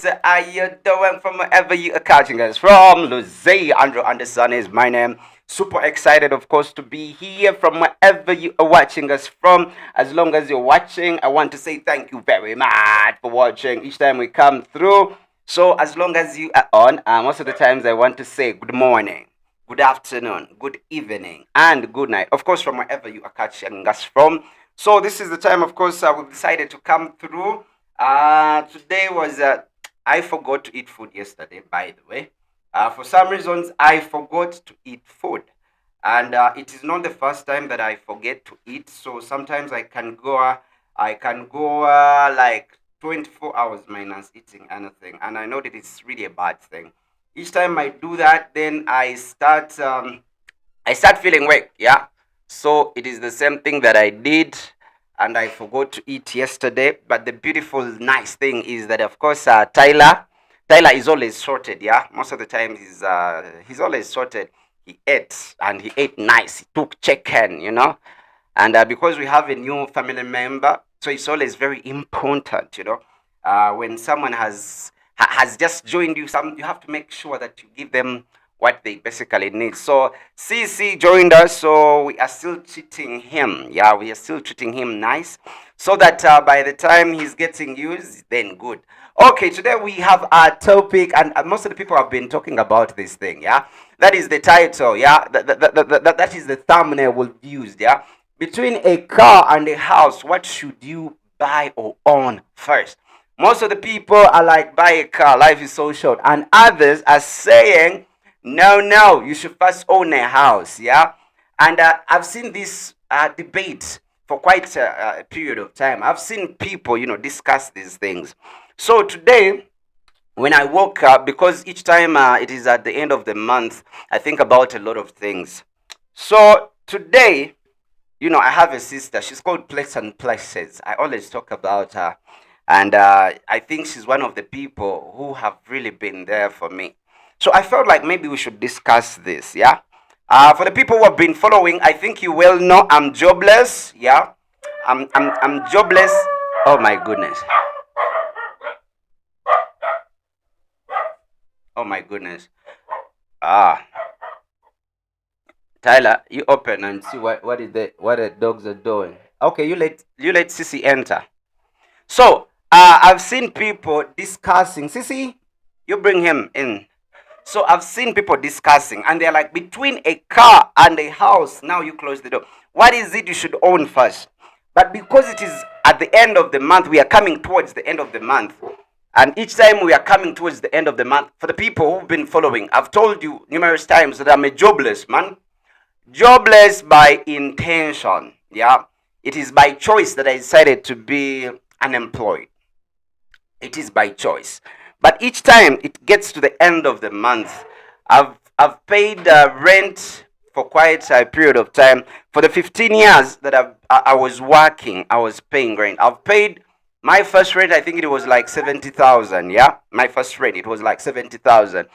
are you doing from wherever you are catching us from? Luze Andrew Anderson is my name. Super excited, of course, to be here from wherever you are watching us from. As long as you're watching, I want to say thank you very much for watching each time we come through. So, as long as you are on, most of the times I want to say good morning, good afternoon, good evening, and good night. Of course, from wherever you are catching us from. So, this is the time, of course, we've decided to come through. Today was I forgot to eat food yesterday. By the way, for some reasons I forgot to eat food, and it is not the first time that I forget to eat. So sometimes I can go like 24 hours minus eating anything, and I know that it's really a bad thing. Each time I do that, then I start feeling weak. Yeah. So it is the same thing that I did, and I forgot to eat yesterday. But the beautiful, nice thing is that, of course, Tyler is always sorted. Yeah. Most of the time, he's always sorted. He ate, and he ate nice. He took chicken, and because we have a new family member, so it's always very important, when someone has just joined you, you have to make sure that you give them what they basically need. So CC joined us, so we are still treating him. Yeah, we are still treating him nice, so that by the time he's getting used, then good. Okay, today we have our topic, and most of the people have been talking about this thing. Yeah, that is the title. Yeah, that is the thumbnail we've used. Yeah, between a car and a house, what should you buy or own first? Most of the people are like, buy a car, life is so short. And others are saying, no, no, you should first own a house. Yeah. And I've seen this debate for quite a period of time. I've seen people, discuss these things. So today, when I woke up, because each time it is at the end of the month, I think about a lot of things. So today, I have a sister. She's called Pleasant Places. I always talk about her. And I think she's one of the people who have really been there for me. So I felt like maybe we should discuss this, yeah? For the people who have been following, I think you well know I'm jobless, yeah? I'm jobless. Oh my goodness. Oh my goodness. Ah, Tyler, you open and see what the dogs are doing. Okay, you let Sissy enter. So I've seen people discussing. Sissy, you bring him in. So I've seen people discussing, and they're like, between a car and a house, now you close the door. What is it you should own first? But because it is at the end of the month, we are coming towards the end of the month. And each time we are coming towards the end of the month, for the people who've been following, I've told you numerous times that I'm a jobless man. Jobless by intention. Yeah. It is by choice that I decided to be unemployed. It is by choice. But each time it gets to the end of the month, I've paid rent for quite a period of time. For the 15 years that I was working, I was paying rent. I've paid my first rent. I think it was like 70,000. Yeah, my first rent it was like 70,000.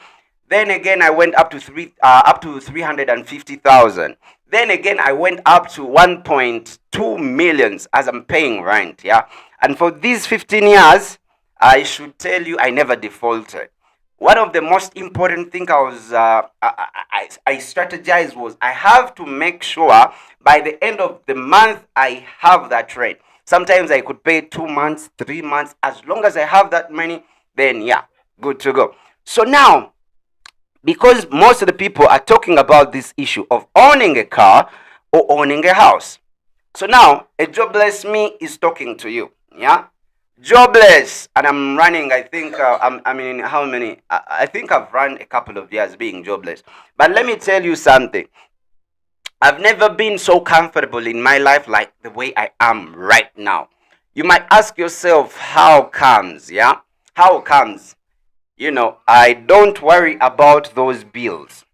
Then again, I went up to 350,000. Then again, I went up to 1.2 millions as I'm paying rent. Yeah, and for these 15 years, I should tell you, I never defaulted. One of the most important thing I strategized was I have to make sure by the end of the month I have that rent. Sometimes I could pay 2 months, 3 months. As long as I have that money, then yeah, good to go. So now, because most of the people are talking about this issue of owning a car or owning a house. So now, a jobless me is talking to you. Yeah, jobless, and I'm running. I think I mean, how many? I think I've run a couple of years being jobless. But let me tell you something. I've never been so comfortable in my life like the way I am right now. You might ask yourself, how comes? Yeah, how comes? I don't worry about those bills.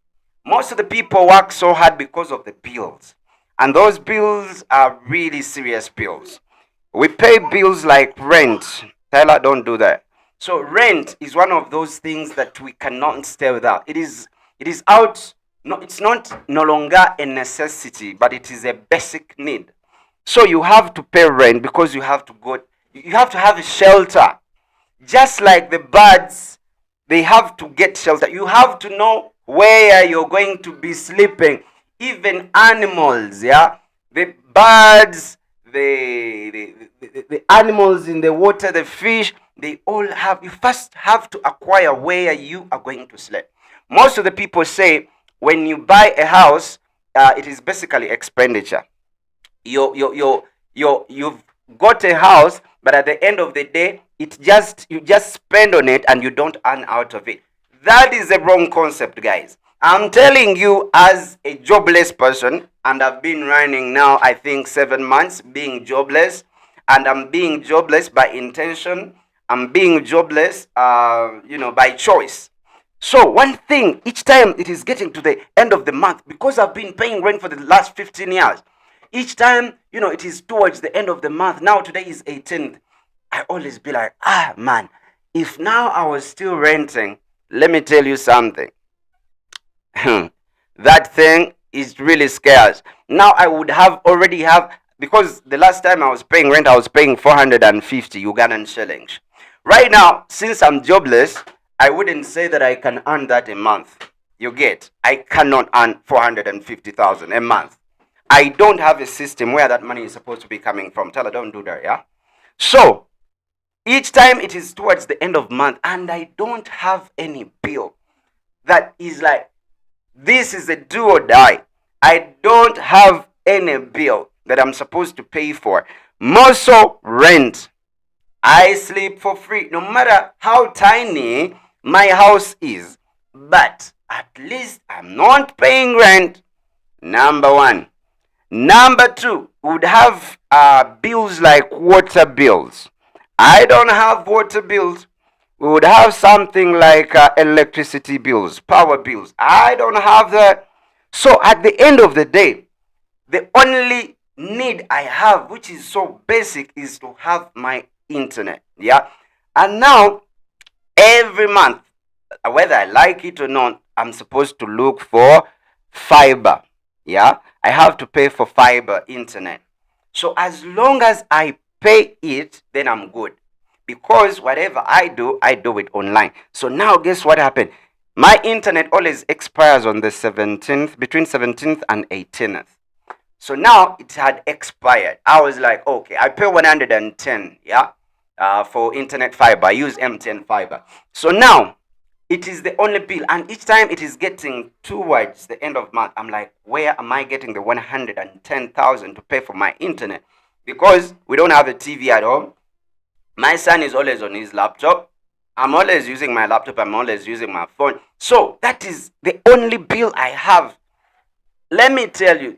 Most of the people work so hard because of the bills. And those bills are really serious bills. We pay bills like rent. Tyler, don't do that. So rent is one of those things that we cannot stay without. It is out. No, it's not no longer a necessity, but it is a basic need. So you have to pay rent because you have to have a shelter. Just like the birds, they have to get shelter. You have to know where you're going to be sleeping. Even animals, yeah, the birds, the animals in the water, the fish, they all have, you first have to acquire where you are going to sleep. Most of the people say when you buy a house, it is basically expenditure. You've got a house, but at the end of the day, you just spend on it and you don't earn out of it. That is a wrong concept, guys. I'm telling you, as a jobless person, and I've been running now, I think 7 months being jobless, and I'm being jobless by intention. I'm being jobless, by choice. So one thing, each time it is getting to the end of the month, because I've been paying rent for the last 15 years, each time, it is towards the end of the month. Now today is 18th. I always be like, man, if now I was still renting, let me tell you something. That thing is really scarce. Now I would already have, because the last time I was paying rent, I was paying 450 Ugandan shillings. Right now, since I'm jobless, I wouldn't say that I can earn that a month. You get? I cannot earn 450,000 a month. I don't have a system where that money is supposed to be coming from. Tell her, don't do that, yeah? So, each time it is towards the end of month and I don't have any bill that is like, this is a do or die. I don't have any bill that I'm supposed to pay for. More so, rent. I sleep for free, no matter how tiny my house is. But at least I'm not paying rent. Number one. Number two, would have bills like water bills. I don't have water bills. We would have something like electricity bills, power bills. I don't have that. So at the end of the day, the only need I have, which is so basic, is to have my internet. Yeah. And now, every month, whether I like it or not, I'm supposed to look for fiber. Yeah. I have to pay for fiber internet. So as long as I pay it, then I'm good. Because whatever I do it online. So now guess what happened? My internet always expires on the 17th, between 17th and 18th. So now it had expired. I was like, okay, I pay 110, yeah, for internet fiber. I use MTN fiber. So now it is the only bill, and each time it is getting towards the end of month, I'm like, where am I getting the 110,000 to pay for my internet? Because we don't have a TV at home. My son is always on his laptop. I'm always using my laptop. I'm always using my phone. So that is the only bill I have. Let me tell you,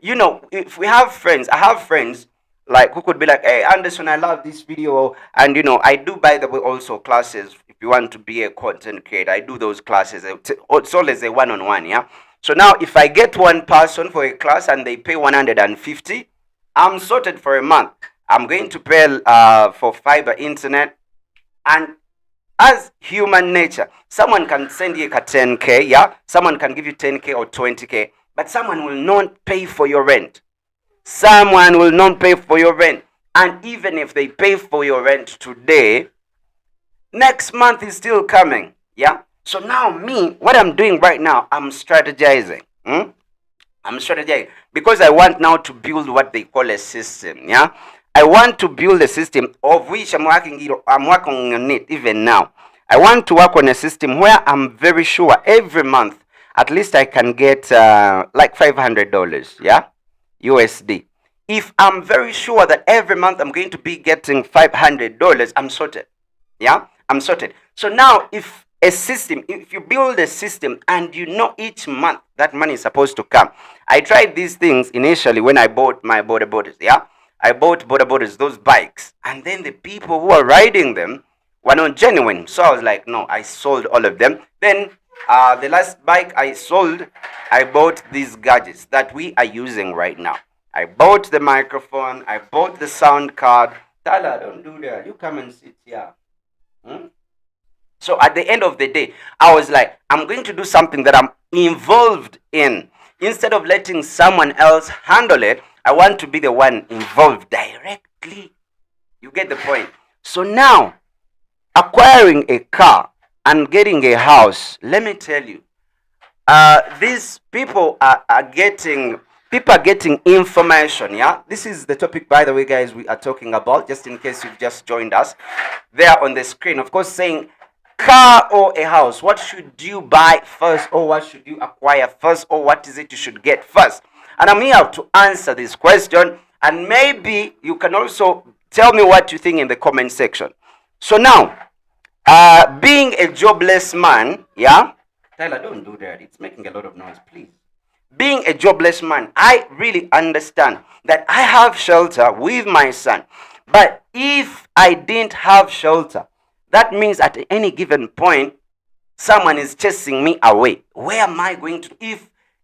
if we have friends, I have friends like who could be like, hey Anderson, I love this video, and I do, by the way, also classes. If you want to be a content creator, I do those classes. It's always a one-on-one, yeah. So now if I get one person for a class and they pay 150, I'm sorted for a month. I'm going to pay for fiber internet. And as human nature, someone can send you a 10K, yeah, someone can give you 10K or 20K, but someone will not pay for your rent. Someone will not pay for your rent. And even if they pay for your rent today, next month is still coming. Yeah. So now me, what I'm doing right now, I'm strategizing. I'm strategizing because I want now to build what they call a system. Yeah. I want to build a system of which I'm working on it even now. I want to work on a system where I'm very sure every month at least I can get like $500. Yeah. USD. If I'm very sure that every month I'm going to be getting $500, I'm sorted. Yeah, I'm sorted. So now if you build a system and each month that money is supposed to come. I tried these things initially when I bought my border borders. Yeah, I bought border borders, those bikes, and then the people who are riding them were not genuine. So I was like, no, I sold all of them. Then the last bike I sold, I bought these gadgets that we are using right now. I bought the microphone. I bought the sound card. Tala, don't do that. You come and sit here. So at the end of the day, I was like, I'm going to do something that I'm involved in. Instead of letting someone else handle it, I want to be the one involved directly. You get the point? So now, acquiring a car and getting a house, let me tell you, these people are getting information. Yeah, this is the topic, by the way, guys, we are talking about, just in case you've just joined us. There on the screen, of course, saying car or a house, what should you buy first, or what should you acquire first, or what is it you should get first? And I'm here to answer this question, and maybe you can also tell me what you think in the comment section. So now, being a jobless man, yeah, Tyler, don't do that. It's making a lot of noise, please. Being a jobless man, I really understand that I have shelter with my son. But if I didn't have shelter, that means at any given point, someone is chasing me away. Where am I going to?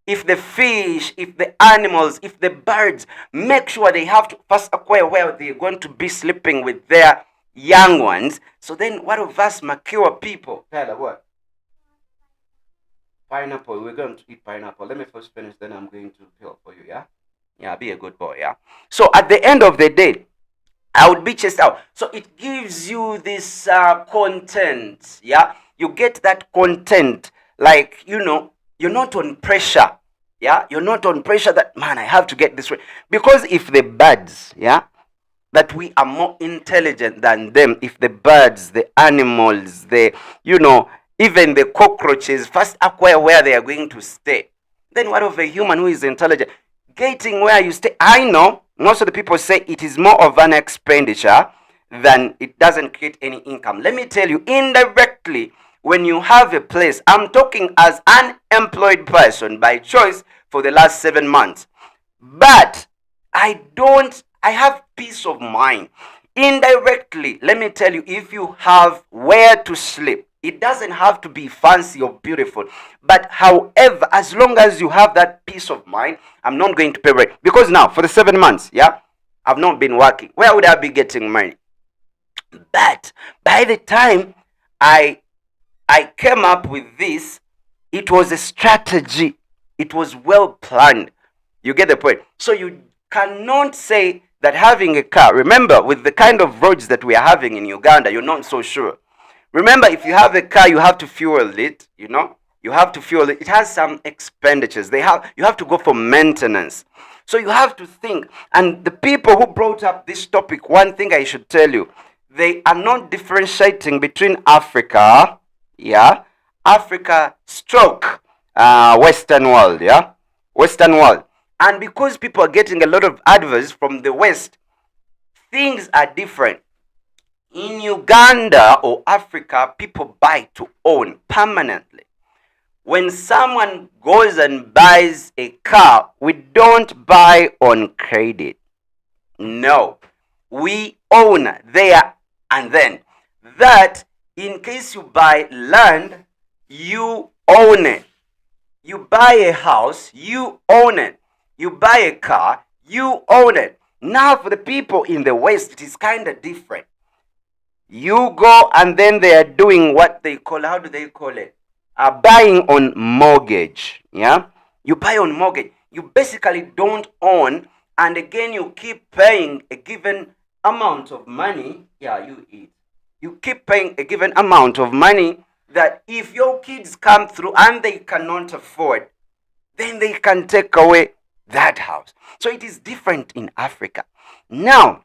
If the fish, if the animals, if the birds, make sure they have to first acquire where they're going to be sleeping with their young ones. So then what of us mature people? Tyler, what? Pineapple. We're going to eat pineapple. Let me first finish, then I'm going to help for you, yeah? Yeah, be a good boy, yeah? So at the end of the day, I would be chased out. So it gives you this content, yeah? You get that content, like, you know, you're not on pressure, yeah? You're not on pressure that, man, I have to get this way. Because if the birds, yeah, that we are more intelligent than them, if the birds, the animals, the, you know, even the cockroaches first acquire where they are going to stay, then what of a human who is intelligent? Getting where you stay, I know most of the people say it is more of an expenditure than it doesn't create any income. Let me tell you, indirectly, when you have a place, I'm talking as an employed person by choice for the last 7 months, but I have peace of mind. Indirectly, let me tell you, if you have where to sleep, it doesn't have to be fancy or beautiful. But however, as long as you have that peace of mind, I'm not going to pay rent. Because now, for the 7 months, yeah, I've not been working. Where would I be getting money? But by the time I came up with this, it was a strategy. It was well planned. You get the point? So you cannot say that having a car, remember, with the kind of roads that we are having in Uganda, you're not so sure. Remember, if you have a car, you have to fuel it, you know? You have to fuel it. It has some expenditures. You have to go for maintenance. So you have to think. And the people who brought up this topic, one thing I should tell you, they are not differentiating between Africa, yeah? Africa stroke Western world, yeah? Western world. And because people are getting a lot of advice from the West, things are different. In Uganda or Africa, people buy to own permanently. When someone goes and buys a car, we don't buy on credit. No, we own there and then. That, in case you buy land, you own it. You buy a house, you own it. You buy a car, you own it. Now for the people in the West, it is kind of different. You go and then they are doing what they call, how do they call it? Buying on mortgage, yeah? You buy on mortgage. You basically don't own, and again you keep paying a given amount of money. Yeah, you eat. You keep paying a given amount of money that if your kids come through and they cannot afford, then they can take away that house. So it is different in Africa. Now,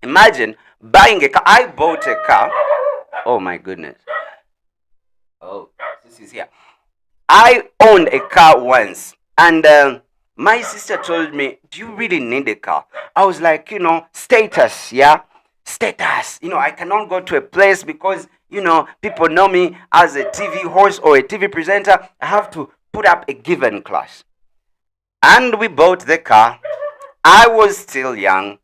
imagine buying a car. I bought a car. Oh my goodness. Oh, this is here. I owned a car once, and my sister told me, do you really need a car? I was like, you know, status, yeah? Status. You know, I cannot go to a place because, you know, people know me as a TV host or a TV presenter. I have to put up a given class. And we bought the car. I was still young.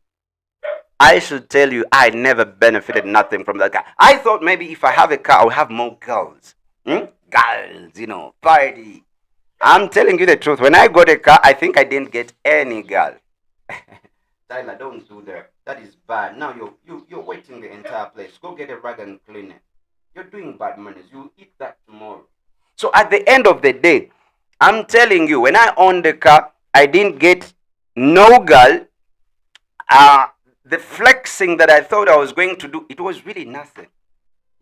I should tell you, I never benefited nothing from that car. I thought maybe if I have a car, I'll have more girls. Girls, you know, party. I'm telling you the truth. When I got a car, I think I didn't get any girl. Tyler, don't do that. That is bad. Now you're waiting the entire place. Go get a rag and clean it. You're doing bad manners. You'll eat that tomorrow. So at the end of the day, I'm telling you, when I owned the car, I didn't get no girl. The flexing that I thought I was going to do, it was really nothing.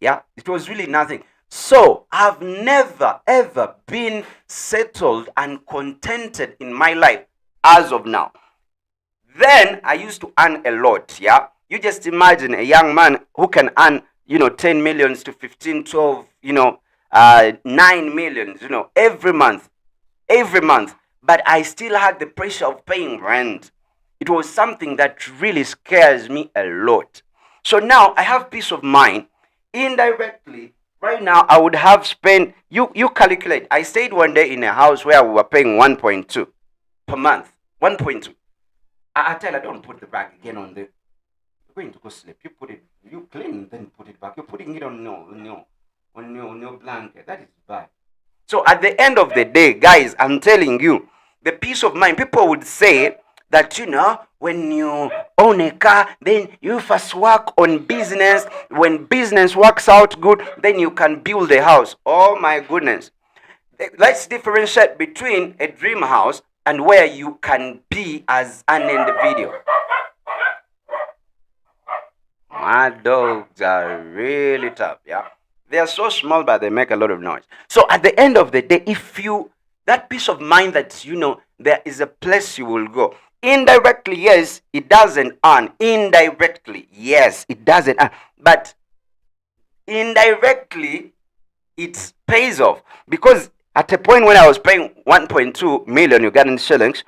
Yeah, it was really nothing. So I've never ever been settled and contented in my life as of now. Then I used to earn a lot. Yeah, you just imagine a young man who can earn 10 millions to 15, 12, 9 millions, every month. But I still had the pressure of paying rent. It was something that really scares me a lot. So now I have peace of mind. Indirectly, right now I would have spent, you calculate, I stayed one day in a house where we were paying 1.2 per month. 1.2. I tell her, don't put the bag again on the. You're going to go sleep. You put it, you clean, then put it back. You're putting it on your blanket. That is bad. So at the end of the day, guys, I'm telling you, the peace of mind. People would say that when you own a car, then you first work on business. When business works out good, then you can build a house. Oh my goodness. Let's differentiate between a dream house and where you can be as an individual. My dogs are really tough, yeah. They are so small, but they make a lot of noise. So at the end of the day, that peace of mind that there is a place you will go. Indirectly, yes, it doesn't earn. Indirectly, yes, it doesn't earn. But indirectly, it pays off. Because at a point when I was paying 1.2 million Ugandan shillings,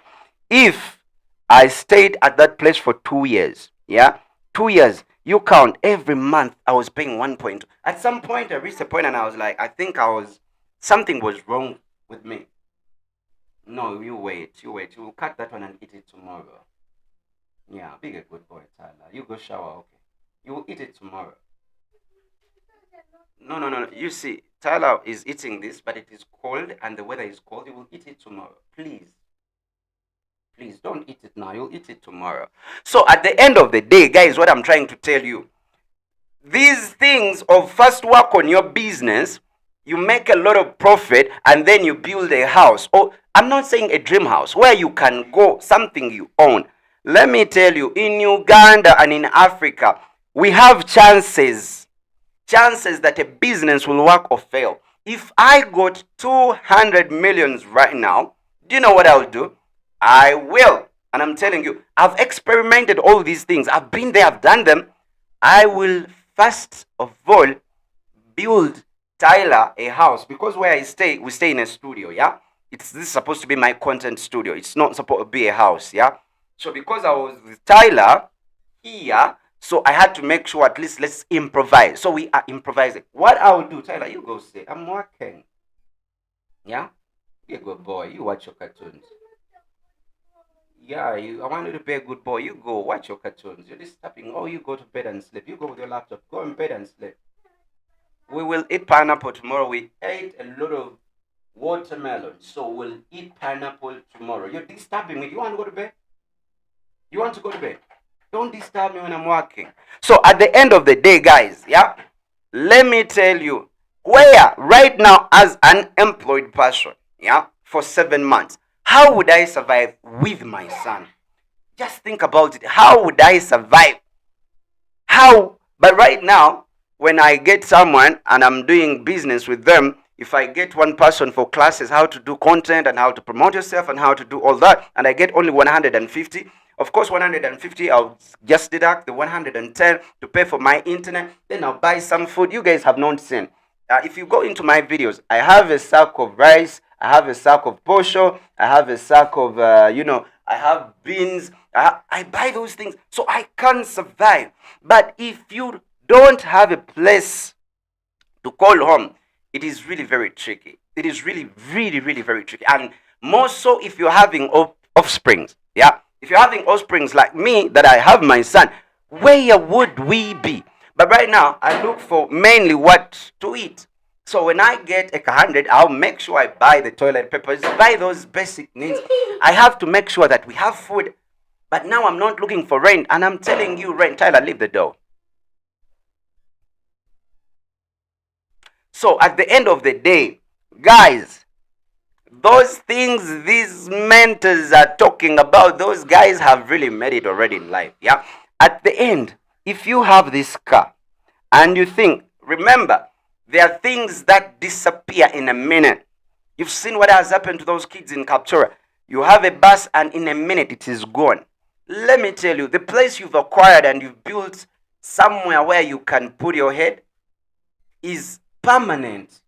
if I stayed at that place for 2 years, yeah, 2 years, you count every month I was paying 1.2. At some point, I reached a point and I was like, I think something was wrong with me. No, you wait. You will cut that one and eat it tomorrow. Yeah, be a good boy, Tyler. You go shower, okay? You will eat it tomorrow. No, no, no, no. You see, Tyler is eating this, but it is cold and the weather is cold. You will eat it tomorrow. Please. Please don't eat it now. You'll eat it tomorrow. So at the end of the day, guys, what I'm trying to tell you, these things of first work on your business, you make a lot of profit and then you build a house. Oh, I'm not saying a dream house where you can go, something you own. Let me tell you, in Uganda and in Africa, we have chances that a business will work or fail. If I got 200 millions right now, do you know what I'll do? I will. And I'm telling you, I've experimented all these things. I've been there, I've done them. I will first of all build Tyler a house, because where we stay in a studio, yeah? This is supposed to be my content studio. It's not supposed to be a house, yeah? So because I was with Tyler here, so I had to make sure at least let's improvise. So we are improvising. What I will do, Tyler, you go say, I'm working. Yeah? Be a good boy. You watch your cartoons. Yeah, I want you to be a good boy. You go watch your cartoons. You're disturbing. Oh, you go to bed and sleep. You go with your laptop. Go in bed and sleep. We will eat pineapple tomorrow. We ate a lot of watermelon. So we'll eat pineapple tomorrow. You're disturbing me. You want to go to bed? You want to go to bed? Don't disturb me when I'm working. So at the end of the day, guys, yeah, let me tell you, where right now as an employed person, yeah, for 7 months, how would I survive with my son? Just think about it. How would I survive? How? But right now, when I get someone and I'm doing business with them, if I get one person for classes, how to do content and how to promote yourself and how to do all that, and I get only 150, of course 150, I'll just deduct the 110 to pay for my internet, then I'll buy some food. You guys have not seen. If you go into my videos, I have a sack of rice, I have a sack of posho, I have a sack of, I have beans. I buy those things so I can survive. But if you don't have a place to call home, it is really very tricky. It is really, really, really very tricky. And more so if you're having offsprings. Yeah. If you're having offsprings like me, that I have my son, where would we be? But right now, I look for mainly what to eat. So when I get 100, I'll make sure I buy the toilet papers, buy those basic needs. I have to make sure that we have food. But now I'm not looking for rent. And I'm telling you, rent, Tyler, leave the door. So at the end of the day, guys, those things these mentors are talking about, those guys have really made it already in life. Yeah. At the end, if you have this car and you think remember, there are things that disappear in a minute. You've seen what has happened to those kids in Kapchora. You have a bus and in a minute it is gone. Let me tell you, the place you've acquired and you've built somewhere where you can put your head is permanent.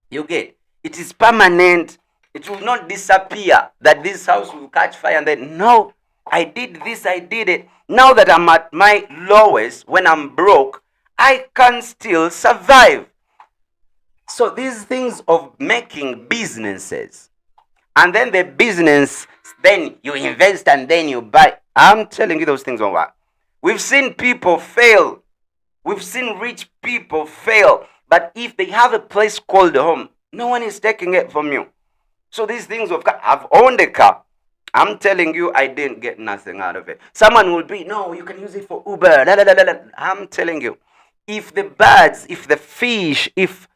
You get? It is permanent. It will not disappear, that this house will catch fire and then, no, I did this, I did it. Now that I'm at my lowest, when I'm broke, I can still survive. So these things of making businesses, and then the business, then you invest and then you buy. I'm telling you, those things don't work. We've seen people fail. We've seen rich people fail. But if they have a place called home, no one is taking it from you. So these things I've owned a car. I'm telling you, I didn't get nothing out of it. Someone will be, no, you can use it for Uber. La, la, la, la. I'm telling you, if the birds, if the fish, if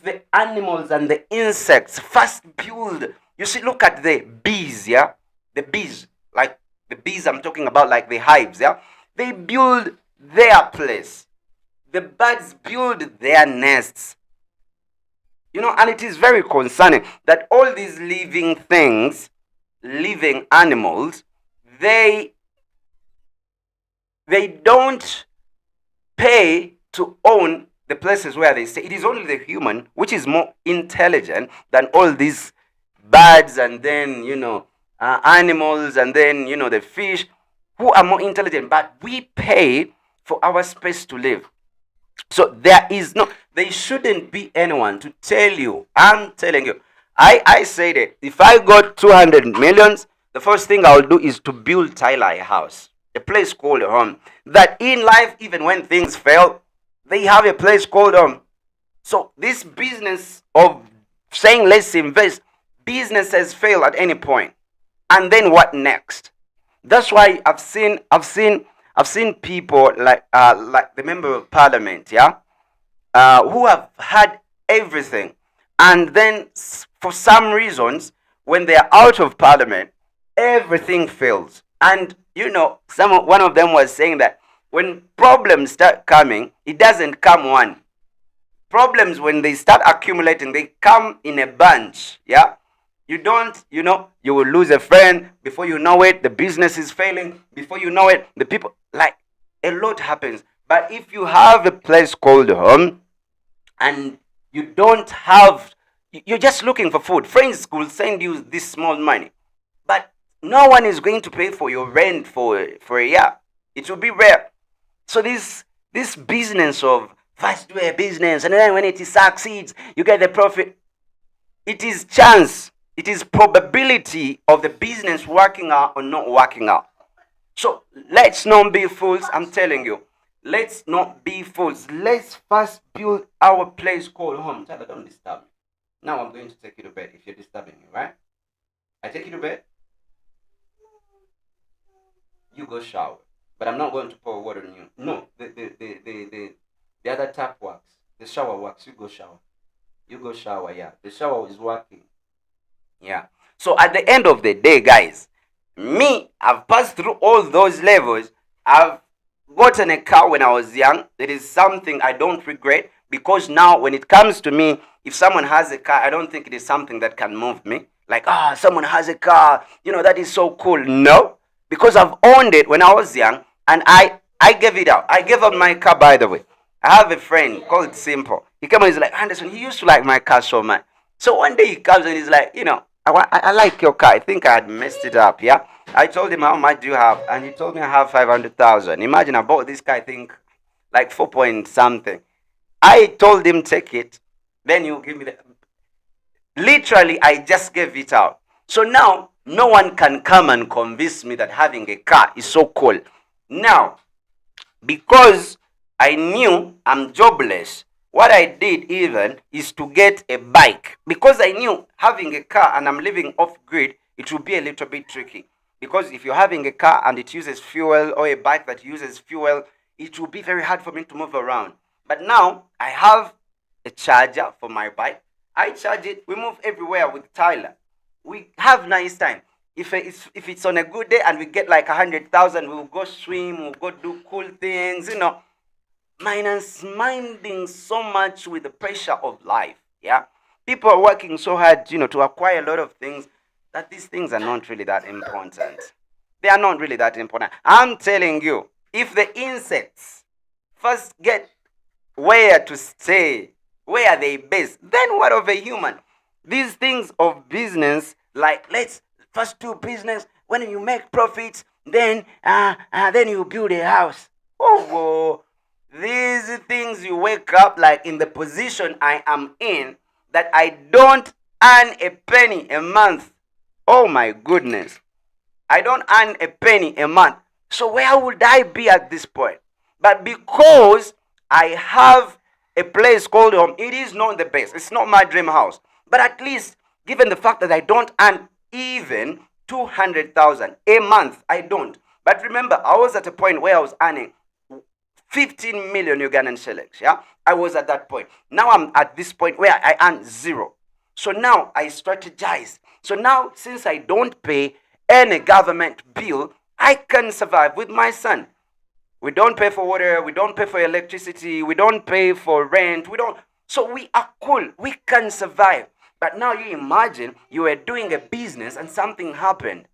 the animals and the insects first build, you see, look at the bees, yeah? The bees, like the bees I'm talking about, like the hives, yeah? They build their place. The birds build their nests. You know, and it is very concerning that all these living things, living animals, they don't pay to own the places where they stay. It is only the human which is more intelligent than all these birds and then, animals and then, the fish, who are more intelligent. But we pay for our space to live. So there shouldn't be anyone to tell you. I'm telling you. I say that if I got 200 millions, the first thing I'll do is to build Tyler a house, a place called home. That in life, even when things fail, they have a place called home. So this business of saying let's invest, businesses fail at any point. And then what next? That's why I've seen people like the member of parliament, yeah, who have had everything, and then for some reasons, when they are out of parliament, everything fails. And one of them was saying that when problems start coming, it doesn't come one. Problems, when they start accumulating, they come in a bunch, yeah. You will lose a friend. Before you know it, the business is failing. Before you know it, the people, like, a lot happens. But if you have a place called home and you don't have, you're just looking for food, friends will send you this small money. But no one is going to pay for your rent for a year. It will be rare. So this business of first do a business and then when it succeeds, you get the profit. It is chance. It is probability of the business working out or not working out. So let's not be fools. I'm telling you, let's not be fools. Let's first build our place called home. Tyler, don't disturb me. Now I'm going to take you to bed if you're disturbing me, right? I take you to bed. You go shower. But I'm not going to pour water on you. No, the other tap works. The shower works. You go shower. You go shower, yeah. The shower is working. Yeah. So at the end of the day, guys, I've passed through all those levels. I've gotten a car when I was young. It is something I don't regret, because now when it comes to me, if someone has a car, I don't think it is something that can move me. Like, someone has a car, that is so cool. No, because I've owned it when I was young and I gave it out. I gave up my car, by the way. I have a friend called Simple. He came and he's like, Anderson, he used to like my car so much. So one day he comes and he's like, I like your car. I think I had messed it up, yeah? I told him, how much do you have? And he told me I have 500,000. Imagine, I bought this car, I think, like 4 point something. I told him, take it. Then you give me the... Literally, I just gave it out. So now, no one can come and convince me that having a car is so cool. Now, because I knew I'm jobless, what I did even is to get a bike, because I knew having a car and I'm living off grid, it will be a little bit tricky. Because if you're having a car and it uses fuel, or a bike that uses fuel, it will be very hard for me to move around. But now I have a charger for my bike. I charge it. We move everywhere with Tyler. We have nice time. If it's on a good day and we get like 100,000, we'll go swim, we'll go do cool things, minus minding so much with the pressure of life. Yeah, people are working so hard, to acquire a lot of things that these things are not really that important. They are not really that important. I'm telling you, if the insects first get where to stay, where they base, then what of a human? These things of business, like let's first do business. When you make profits, then you build a house. Oh, whoa. These things you wake up like in the position I am in, that I don't earn a penny a month. Oh my goodness. I don't earn a penny a month. So where would I be at this point? But because I have a place called home, it is not the best. It's not my dream house. But at least, given the fact that I don't earn even 200,000 a month, I don't. But remember, I was at a point where I was earning 15 million Ugandan shillings. Yeah, I was at that point. Now I'm at this point where I earn zero. So now I strategize. So now, since I don't pay any government bill, I can survive with my son. We don't pay for water, we don't pay for electricity, we don't pay for rent, we don't. So we are cool, we can survive. But now you imagine you were doing a business and something happened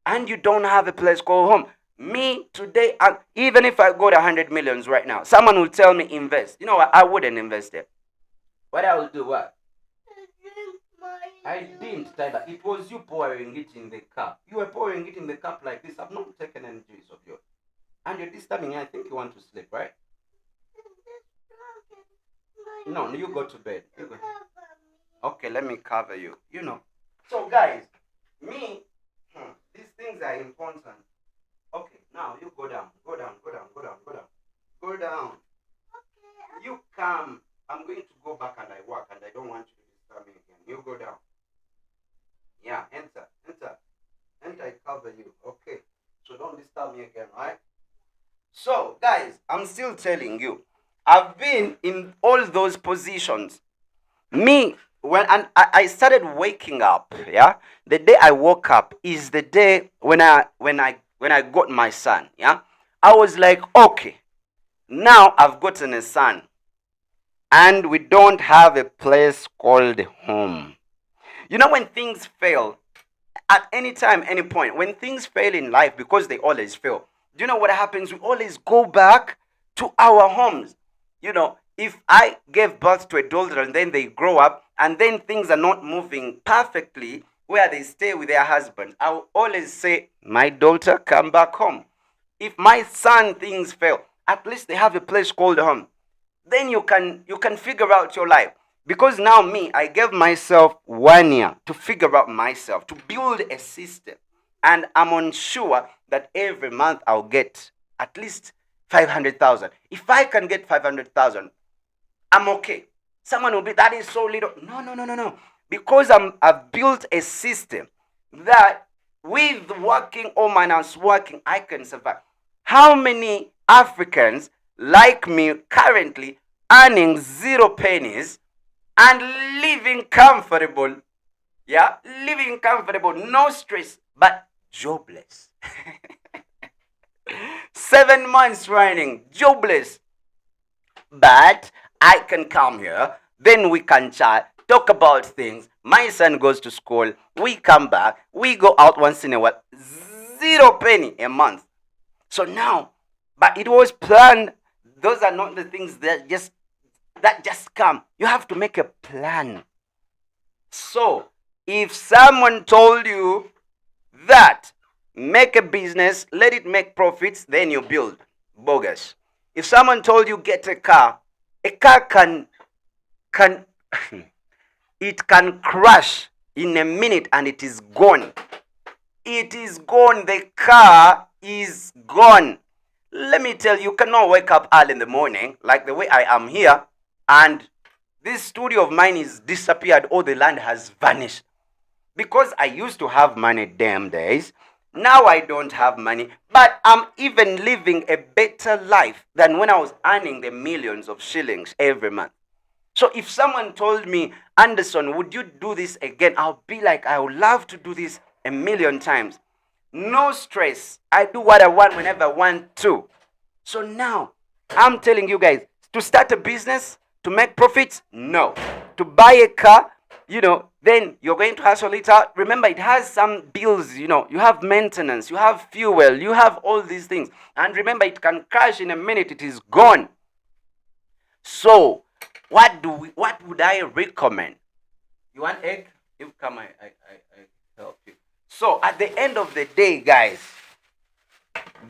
and you don't have a place called home. Me today, even if I got 100 millions right now, someone will tell me invest. You know what? I wouldn't invest it. What I will do, what? I didn't, Tyler. It was you pouring it in the cup. You were pouring it in the cup like this. I've not taken any juice of yours. And you're disturbing me. I think you want to sleep, right? No, you go to bed. You go. Okay, let me cover you. So, guys, me, these things are important. Okay, now you go down. Go down, go down, go down, go down. Go down. You come. I'm going to go back and I work and I don't want you to disturb me again. You go down. Yeah, enter. Enter, I cover you. Okay. So don't disturb me again, right? So, guys, I'm still telling you, I've been in all those positions. Me, when I started waking up, yeah, the day I woke up is the day when I got my son, yeah. I was like, okay, now I've gotten a son, and we don't have a place called home. When things fail, at any time, any point, when things fail in life, because they always fail, do you know what happens? We always go back to our homes. If I gave birth to a daughter and then they grow up and then things are not moving perfectly where they stay with their husband, I will always say, my daughter, come back home. If my son things fail, at least they have a place called home. Then you can figure out your life. Because now me, I gave myself 1 year to figure out myself, to build a system. And I'm unsure that every month I'll get at least 500,000. If I can get 500,000, I'm okay. Someone will be, that is so little. No, no, no, no, no. Because I've built a system that with working or minus working, I can survive. How many Africans like me currently earning 0 pennies and living comfortable? Yeah, living comfortable, no stress, but jobless. 7 months running, jobless. But I can come here, then we can chat, talk about things. My son goes to school, we come back, we go out once in a while. 0 penny a month. So now, but it was planned. Those are not the things that just come. You have to make a plan. So, if someone told you that make a business, let it make profits, then you build. Bogus. If someone told you get a car can it can crash in a minute and it is gone. It is gone. The car is gone. Let me tell you, you cannot wake up early in the morning like the way I am here and this studio of mine is disappeared or the land has vanished. Because I used to have money damn days. Now I don't have money, but I'm even living a better life than when I was earning the millions of shillings every month. So if someone told me, Anderson, would you do this again? I'll be like, I would love to do this a million times. No stress. I do what I want whenever I want to. So now, I'm telling you guys, to start a business, to make profits, no. To buy a car, then you're going to hustle it out. Remember, it has some bills, you have maintenance, you have fuel, you have all these things. And remember, it can crash in a minute, it is gone. So, what would I recommend? You want egg? You come, I help you. So, at the end of the day, guys,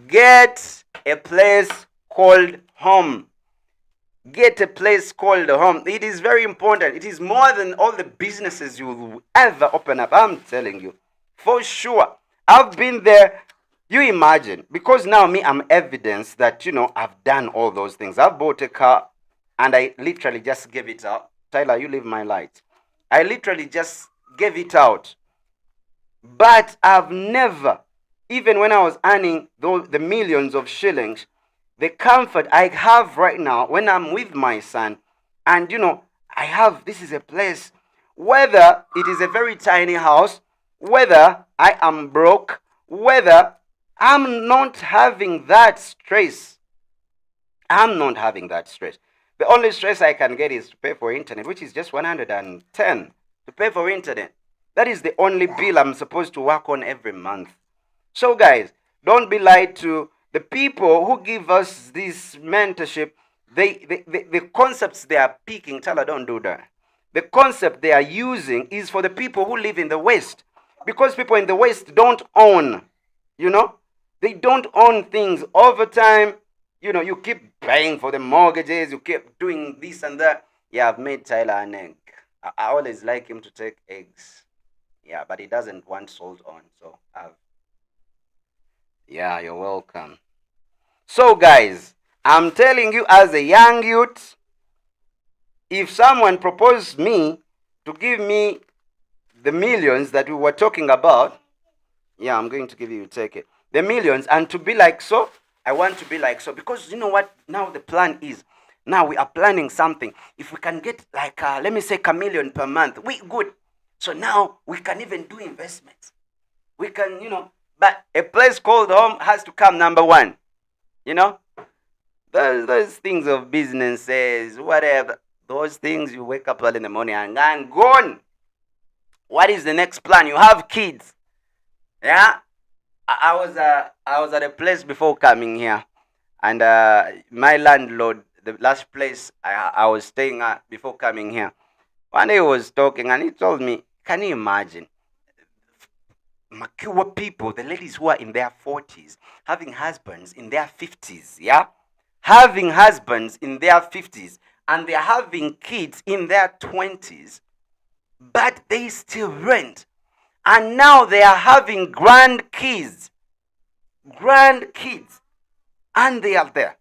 get a place called home. Get a place called home. It is very important. It is more than all the businesses you will ever open up. I'm telling you. For sure. I've been there. You imagine. Because now I'm evidence that, I've done all those things. I've bought a car and I literally just gave it out. Tyler, you leave my light. I literally just gave it out. But I've never, even when I was earning the millions of shillings, the comfort I have right now when I'm with my son, and this is a place, whether it is a very tiny house, whether I am broke, whether I'm not having that stress. I'm not having that stress. The only stress I can get is to pay for internet, which is just 110 to pay for internet. That is the only bill I'm supposed to work on every month. So guys, don't be lied to. The people who give us this mentorship, the concepts they are picking, Tyler, don't do that. The concept they are using is for the people who live in the West. Because people in the West don't own, they don't own things. Over time, you keep paying for the mortgages, you keep doing this and that. Yeah, I've made Tyler an egg. I always like him to take eggs. Yeah, but he doesn't want salt on, so yeah, you're welcome. So guys, I'm telling you as a young youth, if someone proposed me to give me the millions that we were talking about, yeah, I'm going to give you, take it. The millions, and to be like so, I want to be like so. Because you know what now the plan is? Now we are planning something. If we can get like, let me say, $1 million per month, we good. So now we can even do investments. We can, but a place called home has to come number one. Those things of businesses, whatever, those things you wake up early in the morning and gone. What is the next plan? You have kids. Yeah? I was at a place before coming here. And my landlord, the last place I was staying at before coming here, one day he was talking and he told me, can you imagine? Mature people, the ladies who are in their 40s, having husbands in their 50s, yeah? Having husbands in their 50s, and they're having kids in their 20s, but they still rent. And now they are having grandkids, and they are there.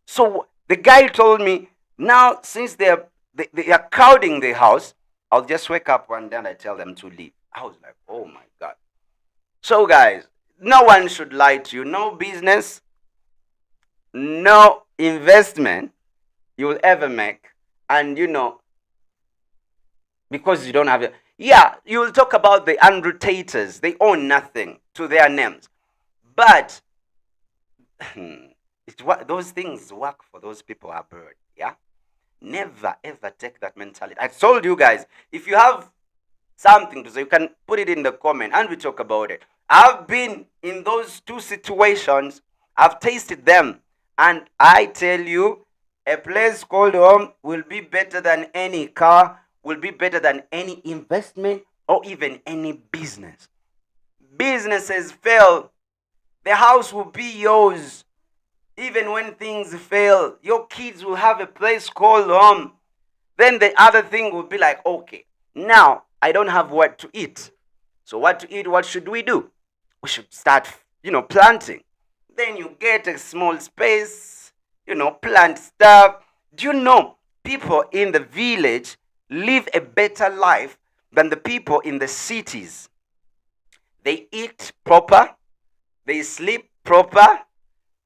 So the guy told me, now since they are crowding the house, I'll just wake up one day and I tell them to leave. I was like, oh my God. So guys, no one should lie to you. No business, no investment you will ever make. And because you don't have it. Yeah, you will talk about the Andrew Taters. They own nothing to their names. But those things work for those people abroad. Yeah? Never ever take that mentality. I told you guys, if you have something to say, you can put it in the comment and we talk about it. I've been in those two situations. I've tasted them. And I tell you, a place called home will be better than any car, will be better than any investment or even any business. Businesses fail. The house will be yours. Even when things fail, your kids will have a place called home. Then the other thing will be like, okay, now I don't have what to eat. So what to eat, what should we do? We should start, planting. Then you get a small space, plant stuff. Do you know people in the village live a better life than the people in the cities? They eat proper, they sleep proper,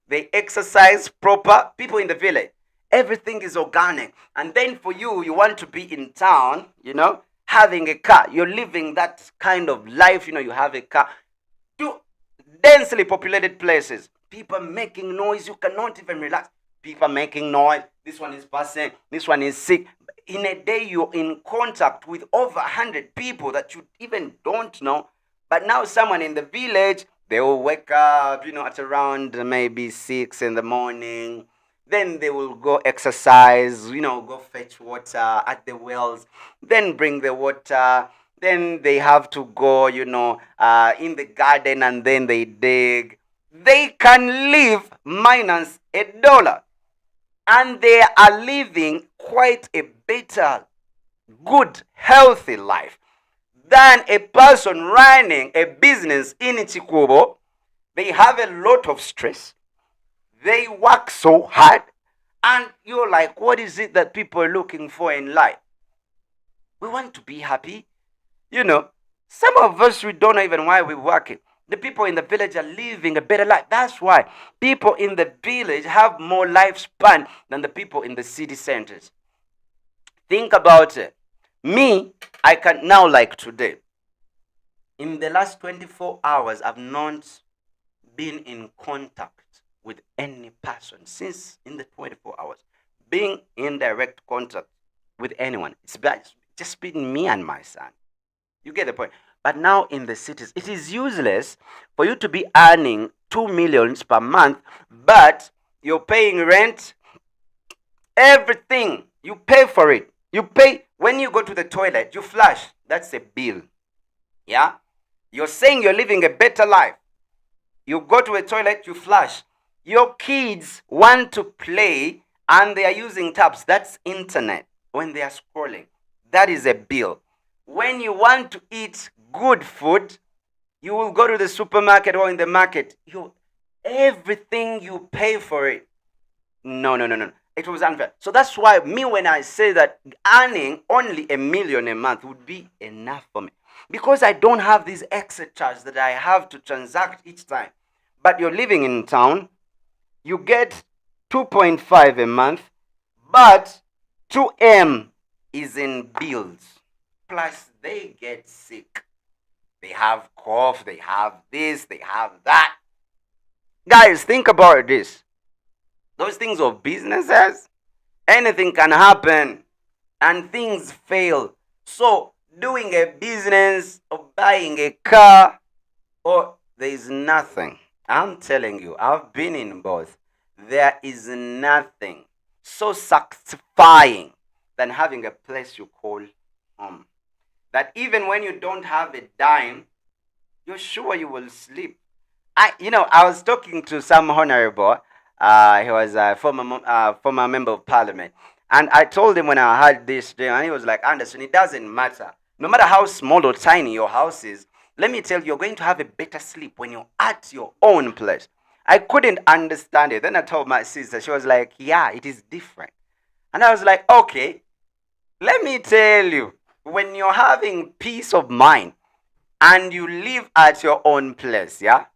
they exercise proper. People in the village, everything is organic. And then for you, you want to be in town, having a car. You're living that kind of life, you have a car. To densely populated places, people making noise, you cannot even relax. people making noise. This one is passing. This one is sick. In a day, you're in contact with over 100 people that you even don't know. But now, someone in the village, they will wake up, at around maybe 6 in the morning. Then they will go exercise, go fetch water at the wells, then bring the water. Then they have to go, in the garden, and then they dig. They can live minus $1, and they are living quite a better, good, healthy life than a person running a business in Chikubo. They have a lot of stress. They work so hard. And you're like, what is it that people are looking for in life? We want to be happy. Some of us, we don't know even why we're working. The people in the village are living a better life. That's why people in the village have more lifespan than the people in the city centers. Think about it. Me, I can now, like today, in the last 24 hours, I've not been in contact with any person since in the 24 hours. Being in direct contact with anyone, it's just been me and my son. You get the point. But now in the cities, it is useless for you to be earning 2 millions per month, but you're paying rent, everything. You pay for it. You pay when you go to the toilet, you flush. That's a bill. Yeah? You're saying you're living a better life. You go to a toilet, you flush. Your kids want to play and they are using tabs. That's internet. When they are scrolling, that is a bill. When you want to eat good food, you will go to the supermarket or in the market. Everything you pay for it. No. It was unfair. So that's why me, when I say that earning only $1 million a month would be enough for me, because I don't have these extra charges that I have to transact each time. But you're living in town, you get 2.5 a month, but 2M is in bills. Plus, they get sick. They have cough, they have this, they have that. Guys, think about this. Those things of businesses, anything can happen and things fail. So, doing a business or buying a car, or there is nothing. I'm telling you, I've been in both. There is nothing so satisfying than having a place you call home. That even when you don't have a dime, you're sure you will sleep. I was talking to some honorable. He was a former member of parliament, and I told him when I had this thing, and he was like, "Anderson, it doesn't matter. No matter how small or tiny your house is, let me tell you, you're going to have a better sleep when you're at your own place." I couldn't understand it. Then I told my sister. She was like, "Yeah, it is different." And I was like, "Okay, let me tell you, when you're having peace of mind and you live at your own place, yeah,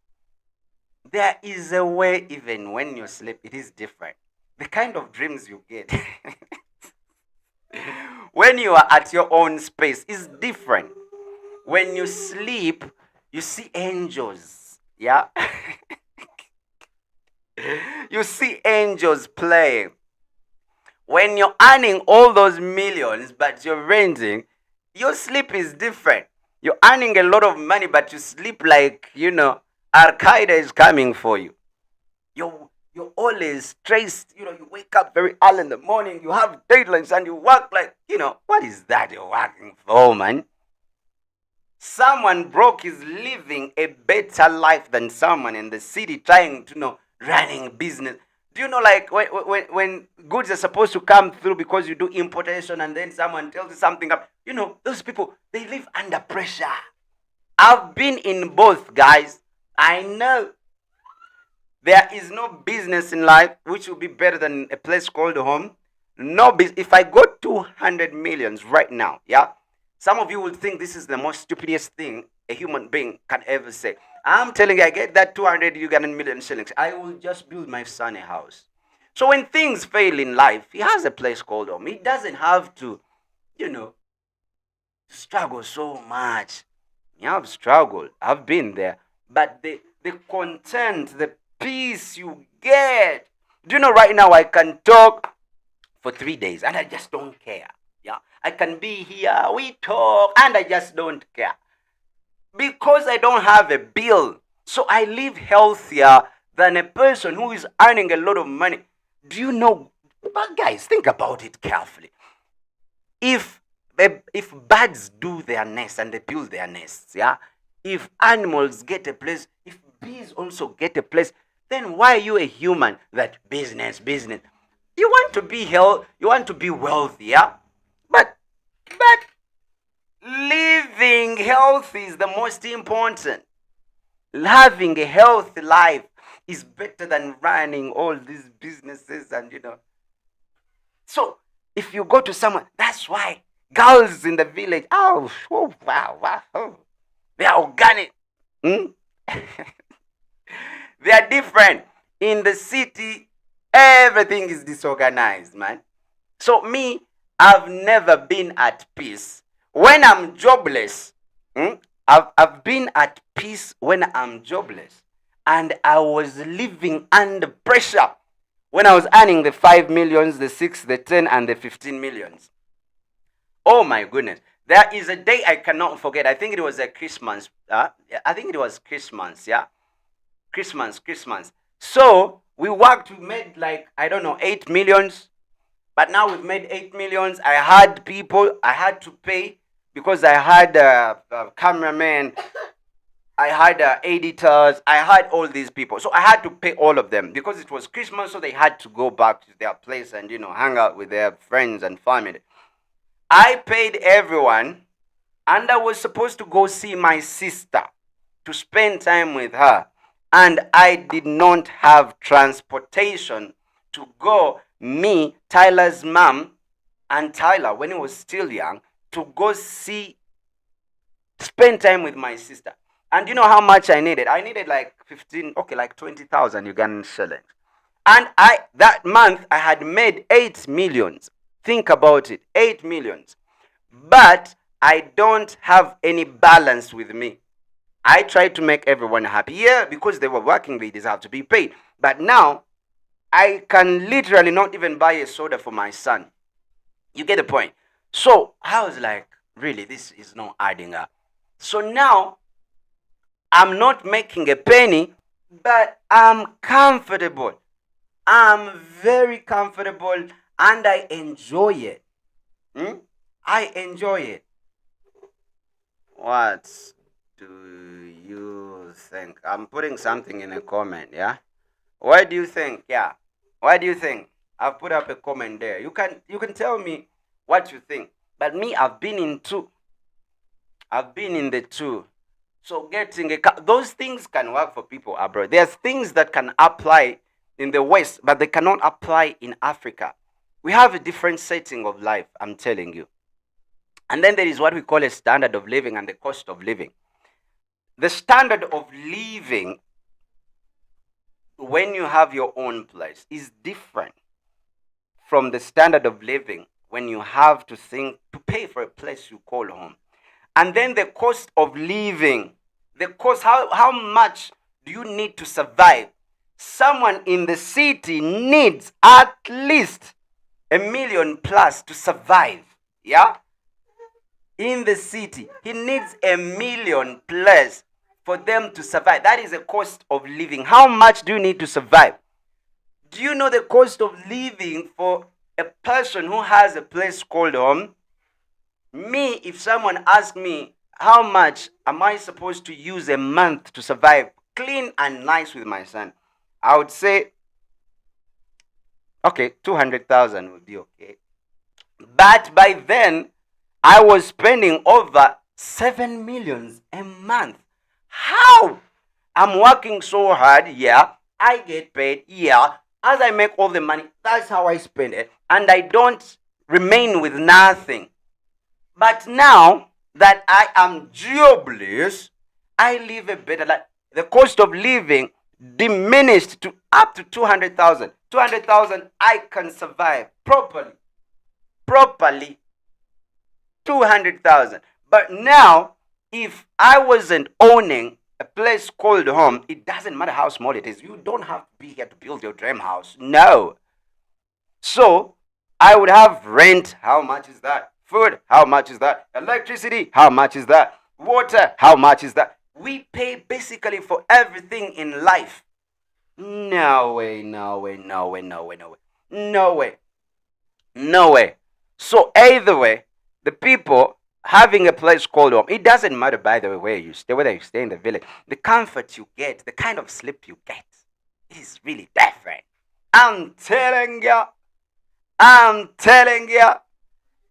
there is a way, even when you sleep, it is different. The kind of dreams you get when you are at your own space is different. When you sleep, you see angels, yeah. You see angels playing. When you're earning all those millions but you're renting, your sleep is different. You're earning a lot of money but you sleep like, Al Qaeda is coming for you. You're always stressed. You wake up very early in the morning, you have deadlines, and you work like, what is that you're working for, man? Someone broke is living a better life than someone in the city trying to running business. Do you know, like, when goods are supposed to come through because you do importation and then someone tells you something up, those people, they live under pressure. I've been in both, guys. I know there is no business in life which will be better than a place called home. If I got 200 millions right now, yeah, some of you will think this is the most stupidest thing a human being can ever say. I'm telling you, I get that 200 Ugandan million shillings, I will just build my son a house. So when things fail in life, he has a place called home. He doesn't have to, struggle so much. I've struggled. I've been there. But the content, the peace you get Do you know right now I can talk for 3 days and I just don't care. Yeah. I can be here, we talk, and I just don't care. Because I don't have a bill. So I live healthier than a person who is earning a lot of money. Do you know? But guys, think about it carefully. If birds do their nests and they build their nests, yeah, if animals get a place, if bees also get a place, then why are you a human that business? You want to be you want to be wealthy, yeah? But living healthy is the most important. Having a healthy life is better than running all these businesses and So if you go to someone, that's why girls in the village, wow, they are organic. Hmm? They are different. In the city, everything is disorganized, man. So me, I've never been at peace. When I'm jobless, I've been at peace when I'm jobless. And I was living under pressure when I was earning the 5 millions, the 6, the 10, and the 15 millions. Oh my goodness. There is a day I cannot forget. I think it was a Christmas. I think it was Christmas, yeah? Christmas. So we worked, we made like, I don't know, 8 millions. But now we've made 8 millions. I had people I had to pay because I had cameramen, I had editors, I had all these people. So I had to pay all of them because it was Christmas, so they had to go back to their place and, hang out with their friends and family. I paid everyone, and I was supposed to go see my sister to spend time with her. And I did not have transportation to go, me, Tyler's mom, and Tyler, when he was still young, to go spend time with my sister. And you know how much I needed? I needed like 20,000 Ugandan shillings. And that month I had made 8 millions. Think about it, 8 millions. But I don't have any balance with me. I tried to make everyone happy. Yeah, because they were working, they deserve to be paid. But now, I can literally not even buy a soda for my son. You get the point? So I was like, really, this is not adding up. So now, I'm not making a penny, but I'm comfortable. I'm very comfortable and I enjoy it. I enjoy it. What do you think? I'm putting something in a comment, yeah? What do you think? Yeah. What do you think? I've put up a comment there. You can tell me what you think. But me, I've been in two. I've been in the two. So getting those things can work for people abroad. There's things that can apply in the West, but they cannot apply in Africa. We have a different setting of life, I'm telling you. And then there is what we call a standard of living and the cost of living. The standard of living when you have your own place is different from the standard of living when you have to pay for a place you call home. And then the cost of living, the cost, how much do you need to survive? Someone in the city needs at least $1 million plus to survive. Yeah? In the city, he needs $1 million plus for them to survive. That is the cost of living. How much do you need to survive? Do you know the cost of living for a person who has a place called home? Me, if someone asks me, how much am I supposed to use a month to survive clean and nice with my son? I would say, okay, 200,000 would be okay. But by then, I was spending over 7 millions a month. How? I'm working so hard, yeah. I get paid, yeah. As I make all the money, that's how I spend it. And I don't remain with nothing. But now that I am jobless, I live a better life. The cost of living diminished to up to 200,000. 200,000, I can survive properly. 200,000. But now, if I wasn't owning a place called home, it doesn't matter how small it is. You don't have to be here to build your dream house. No. So I would have rent. How much is that? Food. How much is that? Electricity. How much is that? Water. How much is that? We pay basically for everything in life. No way, no way, no way, no way, no way. No way. No way. So either way, the people having a place called home, it doesn't matter by the way where you stay, whether you stay in the village, the comfort you get, the kind of sleep you get, is really different. I'm telling you, I'm telling you,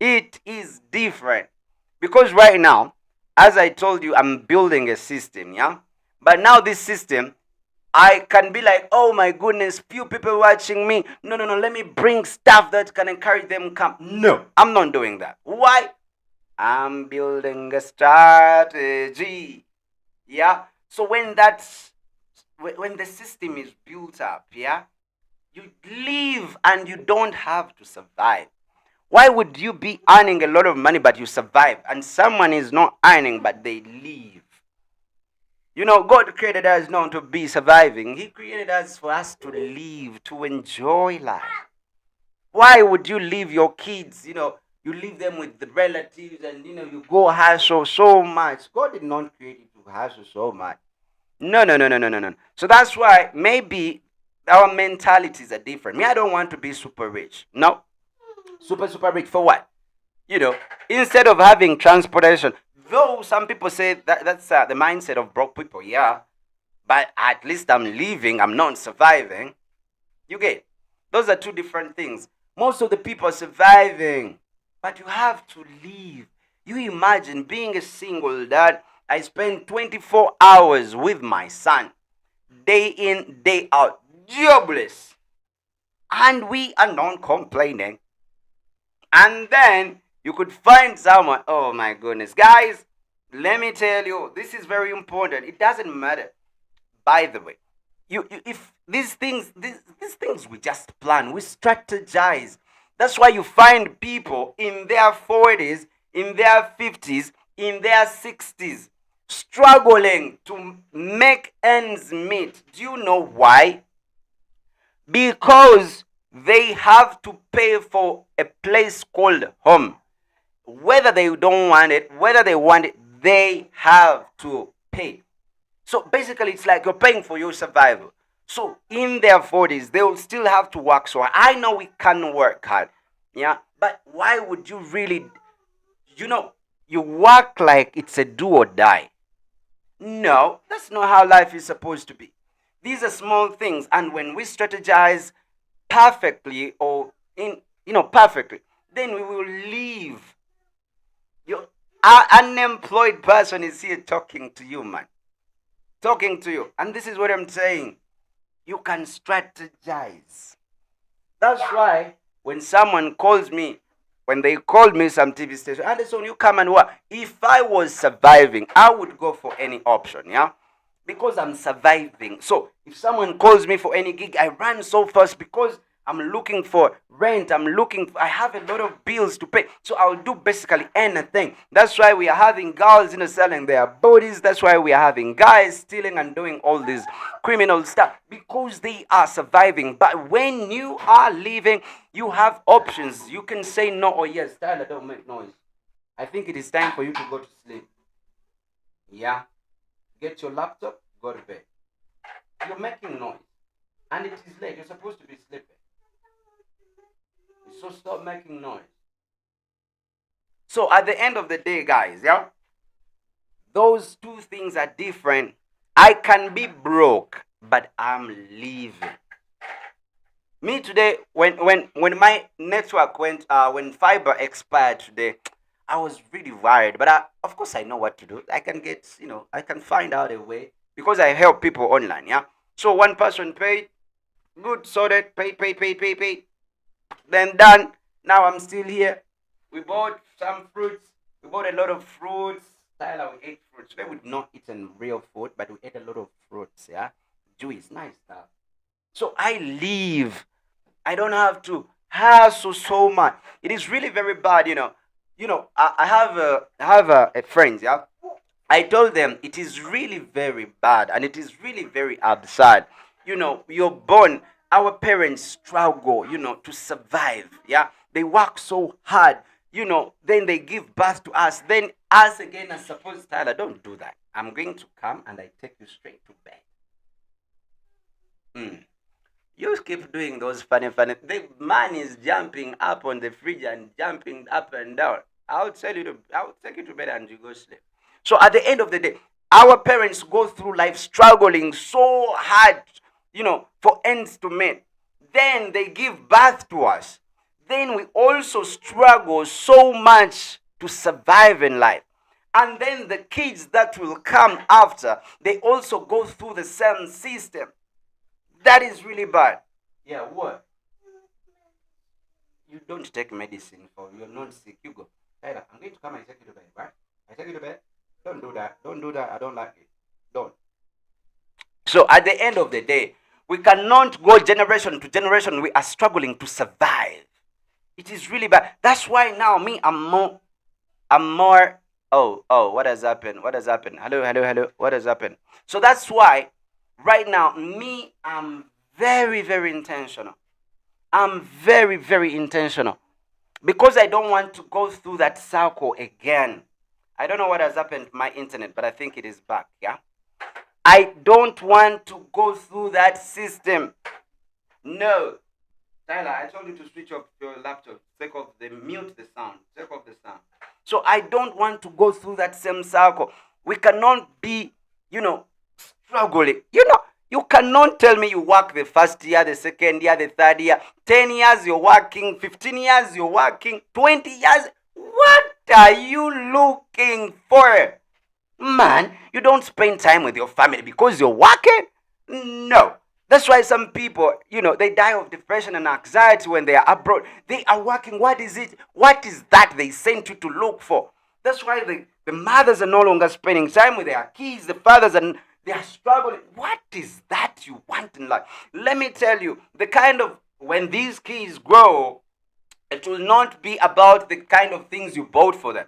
it is different. Because right now, as I told you, I'm building a system, yeah? But now this system, I can be like, oh my goodness, few people watching me. No, no, no, let me bring stuff that can encourage them come. No, I'm not doing that. Why? I'm building a strategy. Yeah. So when the system is built up, yeah, you live and you don't have to survive. Why would you be earning a lot of money but you survive and someone is not earning but they live? You know, God created us not to be surviving. He created us for us to live, to enjoy life. Why would you leave your kids, you leave them with the relatives and, you go hustle so much? God did not create you to hustle so much. No, no, no, no, no, no, no. So that's why maybe our mentalities are different. Me, I don't want to be super rich. No. Super, super rich for what? Instead of having transportation, though some people say that's the mindset of broke people, yeah. But at least I'm living, I'm not surviving. You get? Those are two different things. Most of the people are surviving, but you have to live. You imagine being a single dad. I spend 24 hours with my son, day in, day out, jobless. And we are not complaining. And then you could find someone. Oh my goodness. Guys, let me tell you, this is very important. It doesn't matter. By the way, if these things we just plan, we strategize. That's why you find people in their 40s, in their 50s, in their 60s struggling to make ends meet. Do you know why? Because they have to pay for a place called home. Whether they don't want it, whether they want it, they have to pay. So basically, it's like you're paying for your survival. So in their 40s, they will still have to work. So I know we can work hard. Yeah. But why would you really, you work like it's a do or die? No, that's not how life is supposed to be. These are small things. And when we strategize perfectly or perfectly, then we will leave. Your unemployed person is here talking to you, man. Talking to you. And this is what I'm saying. You can strategize. That's why when someone calls me, when they called me some TV station, Anderson, you come and work. If I was surviving, I would go for any option, yeah? Because I'm surviving. So if someone calls me for any gig, I run so fast because I'm looking for rent. I have a lot of bills to pay. So I'll do basically anything. That's why we are having girls, selling their bodies. That's why we are having guys stealing and doing all this criminal stuff because they are surviving. But when you are living, you have options. You can say no or yes. Tyler, don't make noise. I think it is time for you to go to sleep. Yeah. Get your laptop, go to bed. You're making noise. And it is late. You're supposed to be sleeping. So stop making noise. So at the end of the day, guys, yeah, those two things are different. I can be broke, but I'm living. Me today, when my network when fiber expired today, I was really worried. But of course, I know what to do. I can I can find out a way because I help people online. Yeah. So one person paid, good, sorted, pay. Then done. Now I'm still here. We bought some fruits. We bought a lot of fruits. Tyler, we ate fruits. Today we did not eat real food, but we ate a lot of fruits. Yeah, juice, nice stuff. So I live. I don't have to hassle so much. It is really very bad. I have a friend. Yeah, I told them it is really very bad and it is really very absurd. You're born, our parents struggle, to survive. Yeah. They work so hard, then they give birth to us. Then us again, as suppose, Tyler, don't do that. I'm going to come and I take you straight to bed. You keep doing those funny. The man is jumping up on the fridge and jumping up and down. I'll take you to bed and you go sleep. So at the end of the day, our parents go through life struggling so hard, for ends to meet. Then they give birth to us. Then we also struggle so much to survive in life. And then the kids that will come after, they also go through the same system. That is really bad. Yeah, what? You don't take medicine for you're not sick. You go. Tyler, I'm going to come and take you to bed, right? I take you to bed. Don't do that. Don't do that. I don't like it. Don't. So at the end of the day, we cannot go generation to generation. We are struggling to survive. It is really bad. That's why now I'm more. Oh, what has happened? What has happened? Hello. What has happened? So that's why right now, I'm very, very intentional. I'm very, very intentional. Because I don't want to go through that cycle again. I don't know what has happened to my internet, but I think it is back, yeah? I don't want to go through that system. No. Tyler, I told you to switch off your laptop. Mute the sound. Take off the sound. So I don't want to go through that same cycle. We cannot be, struggling. You cannot tell me you work the first year, the second year, the third year, 10 years you're working, 15 years you're working, 20 years. What are you looking for? Man, you don't spend time with your family because you're working? No. That's why some people, they die of depression and anxiety when they are abroad. They are working. What is it? What is that they sent you to look for? That's why the mothers are no longer spending time with their kids. The fathers they are struggling. What is that you want in life? Let me tell you, when these kids grow, it will not be about the kind of things you bought for them.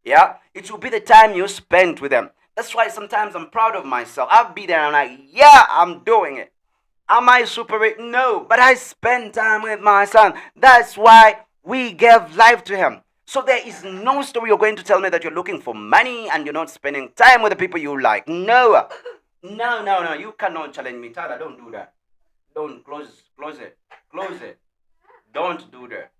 Yeah? It will be the time you spent with them. That's why sometimes I'm proud of myself. I'll be there and I'm like, yeah, I'm doing it. Am I super rich? No, but I spend time with my son. That's why we gave life to him. So there is no story you're going to tell me that you're looking for money and you're not spending time with the people you like. No. No. You cannot challenge me. Tyler, don't do that. Don't close it. Don't do that.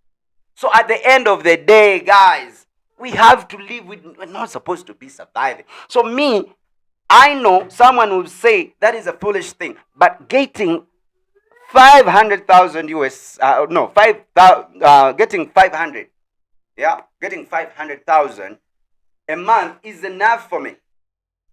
So at the end of the day, guys, we have to live with, we're not supposed to be surviving. So I know someone will say that is a foolish thing, but getting 500,000 US, getting 500. Yeah, getting 500,000 a month is enough for me.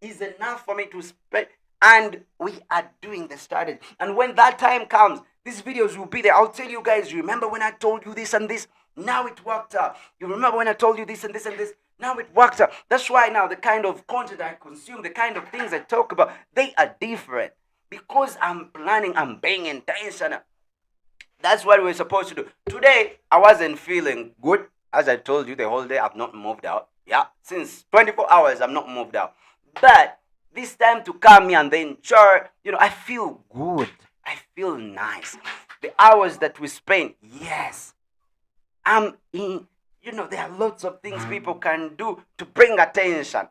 Is enough for me to spend, and we are doing the strategy. And when that time comes, these videos will be there. I'll tell you guys, you remember when I told you this and this? Now it worked out. You remember when I told you this and this and this? Now it worked out. That's why now the kind of content I consume, the kind of things I talk about, they are different. Because I'm planning, I'm being intentional. That's what we're supposed to do. Today, I wasn't feeling good. As I told you, the whole day I've not moved out. Yeah, since 24 hours I've not moved out. But this time to come here and then enjoy, I feel good. I feel nice. The hours that we spend, yes. I'm in, there are lots of things people can do to bring attention.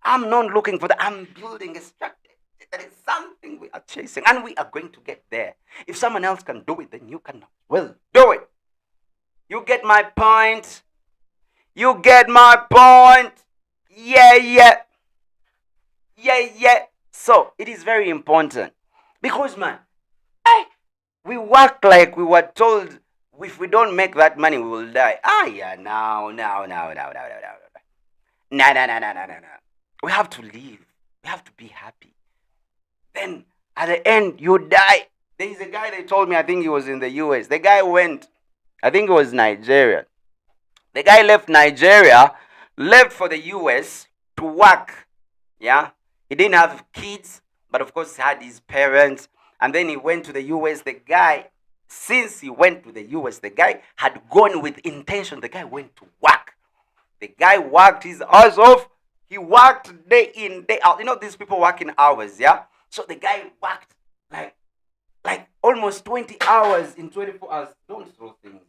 I'm not looking for that. I'm building a structure. That is something we are chasing. And we are going to get there. If someone else can do it, then you can well do it. You get my point? You get my point? Yeah. So, it is very important. Because, man, we work like we were told if we don't make that money, we will die. No. We have to live. We have to be happy. Then, at the end, you die. There is a guy they told me, I think he was in the US. The guy went, I think it was Nigeria. The guy left Nigeria, left for the US to work. Yeah? He didn't have kids, but of course he had his parents. And then he went to the US. The guy, since he went to the US, the guy had gone with intention. The guy went to work. The guy worked his ass off. He worked day in, day out. You know, these people work in hours, yeah? So the guy worked like almost 20 hours in 24 hours. Don't throw things.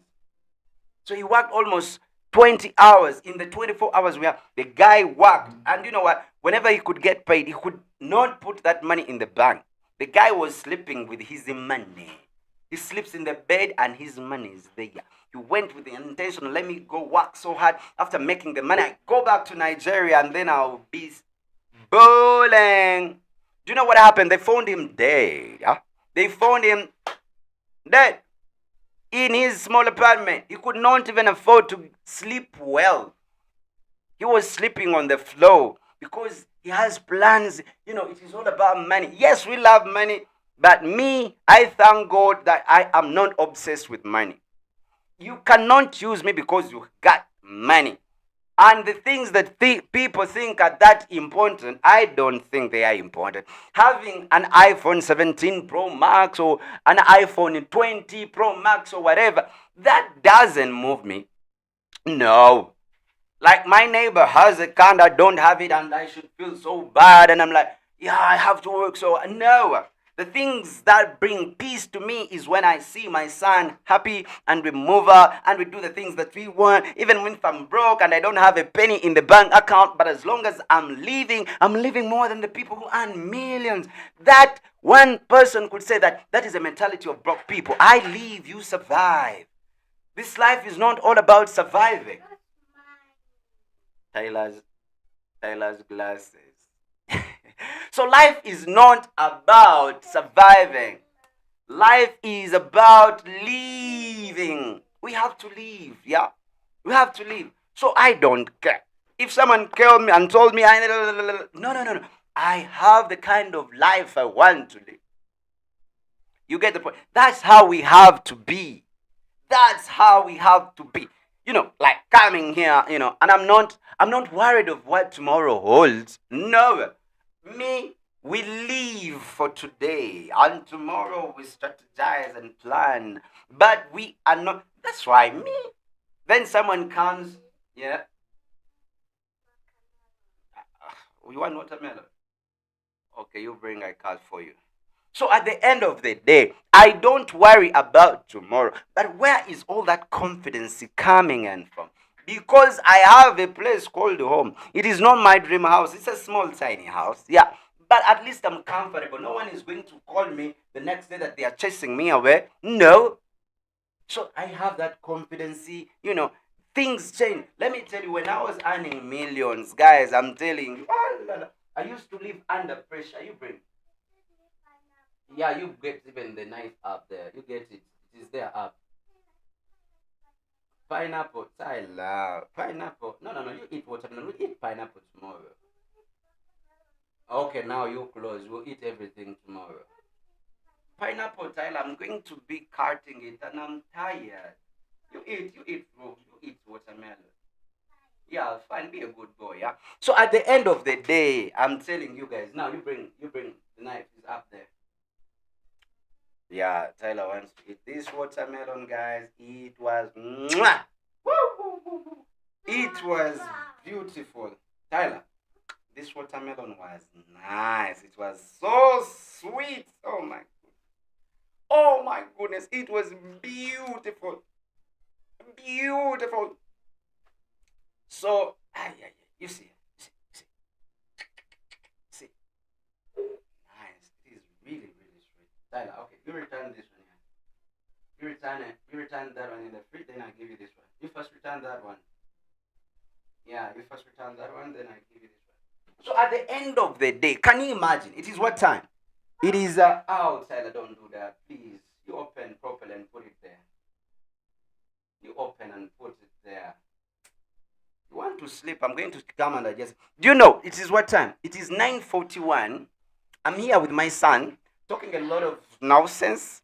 So he worked almost 20 hours. In the 24 hours where the guy worked, and you know what? Whenever he could get paid, he could not put that money in the bank. The guy was sleeping with his money. He sleeps in the bed and his money is there. He went with the intention, let me go work so hard. After making the money, I go back to Nigeria and then I'll be bowling. Do you know what happened? They found him dead. Yeah? They found him dead in his small apartment. He could not even afford to sleep well. He was sleeping on the floor because he has plans. You know, it is all about money. Yes, we love money, but me, I thank God that I am not obsessed with money. You cannot use me because you got money. And the things that people think are that important, I don't think they are important. Having an iPhone 17 Pro Max or an iPhone 20 Pro Max or whatever, that doesn't move me. No. Like my neighbor has a car and I don't have it and I should feel so bad and I'm like, yeah, I have to work. So no. The things that bring peace to me is when I see my son happy and we move out and we do the things that we want. Even if I'm broke and I don't have a penny in the bank account, but as long as I'm living more than the people who earn millions. That one person could say that is a mentality of broke people. I live, you survive. This life is not all about surviving. Tyler's glasses. So life is not about surviving. Life is about living. We have to live, yeah? We have to live. So I don't care. If someone killed me and told me, no. I have the kind of life I want to live. You get the point? That's how we have to be. That's how we have to be. You know, like coming here, you know, and I'm not worried of what tomorrow holds. No. Me, we live for today, and tomorrow we strategize and plan. But we are not. That's why me. Then someone comes, yeah. You want watermelon? Okay, you bring a card for you. So at the end of the day, I don't worry about tomorrow. But where is all that confidence coming in from? Because I have a place called home. It is not my dream house. It's a small, tiny house. Yeah. But at least I'm comfortable. No one is going to call me the next day that they are chasing me away. No. So I have that confidence. You know, things change. Let me tell you, when I was earning millions, guys, I'm telling you, I used to live under pressure. You bring. Yeah, you get even the knife up there. You get it. It is there up. Pineapple. Tyler. Pineapple. No. You eat watermelon. We eat pineapple tomorrow. Okay, now you close. We'll eat everything tomorrow. Pineapple, Tyler. I'm going to be carting it and I'm tired. You eat fruit. You eat watermelon. Yeah, fine. Be a good boy. Yeah. So at the end of the day, I'm telling you guys. Now you bring the knife is up there. Yeah, Tyler wants to eat this watermelon, guys. It was mwah! Woo, woo, woo, woo. It was beautiful. Tyler, this watermelon was nice. It was so sweet. Oh my goodness. It was beautiful. Beautiful. So, you see, see. Nice. It is really, really sweet. Tyler, okay, you return this one here. You return it. You return that one in the fridge, then I give you this one. You first return that one. Yeah, you first return that one, then I give you this one. So at the end of the day, can you imagine? It is what time? It is oh Tyler, don't do that. Please. You open properly and put it there. You open and put it there. You want to sleep? I'm going to come and adjust. Do you know it is what time? It is 9:41. I'm here with my son, talking a lot of nonsense,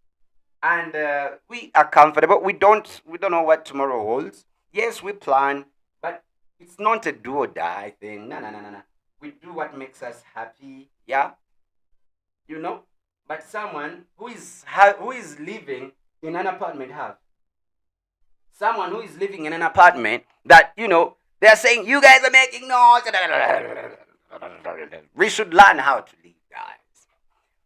and we are comfortable. We don't know what tomorrow holds. Yes, we plan, but it's not a do or die thing. No. We do what makes us happy. Yeah, you know. But someone who is living in an apartment have someone who is living in an apartment that They are saying, you guys are making noise. We should learn how to live, guys.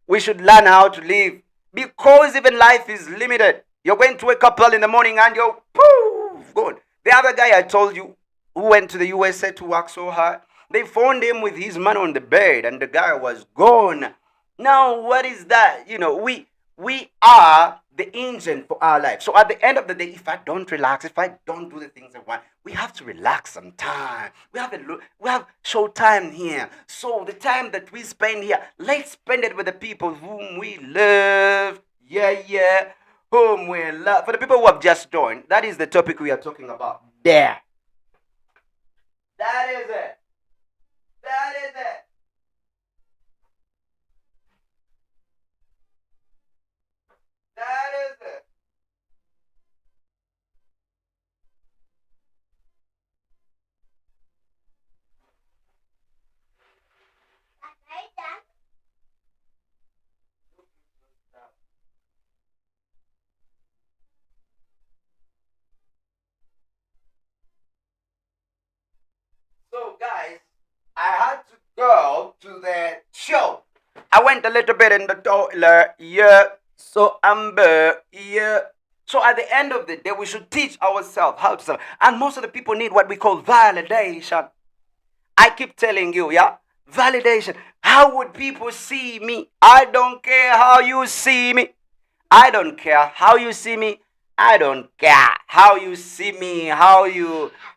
We should learn how to live. Because even life is limited. You're going to wake up early in the morning and you're poof, gone. The other guy I told you who went to the USA to work so hard, they found him with his money on the bed and the guy was gone. Now, what is that? We are the engine for our life. So at the end of the day, if I don't relax, if I don't do the things I want, we have to relax sometime. We have show time here. So the time that we spend here, let's spend it with the people whom we love. Yeah. Whom we love. For the people who have just joined, that is the topic we are talking about. There. That is it. That is it. That is it. So, guys, I had to go to the show. I went a little bit in the toilet, yeah. So I'm back, yeah. So at the end of the day, we should teach ourselves how to sell. And most of the people need what we call validation. I keep telling you, yeah, validation. How would people see me? I don't care how you see me. I don't care how you see me. I don't care how you see me,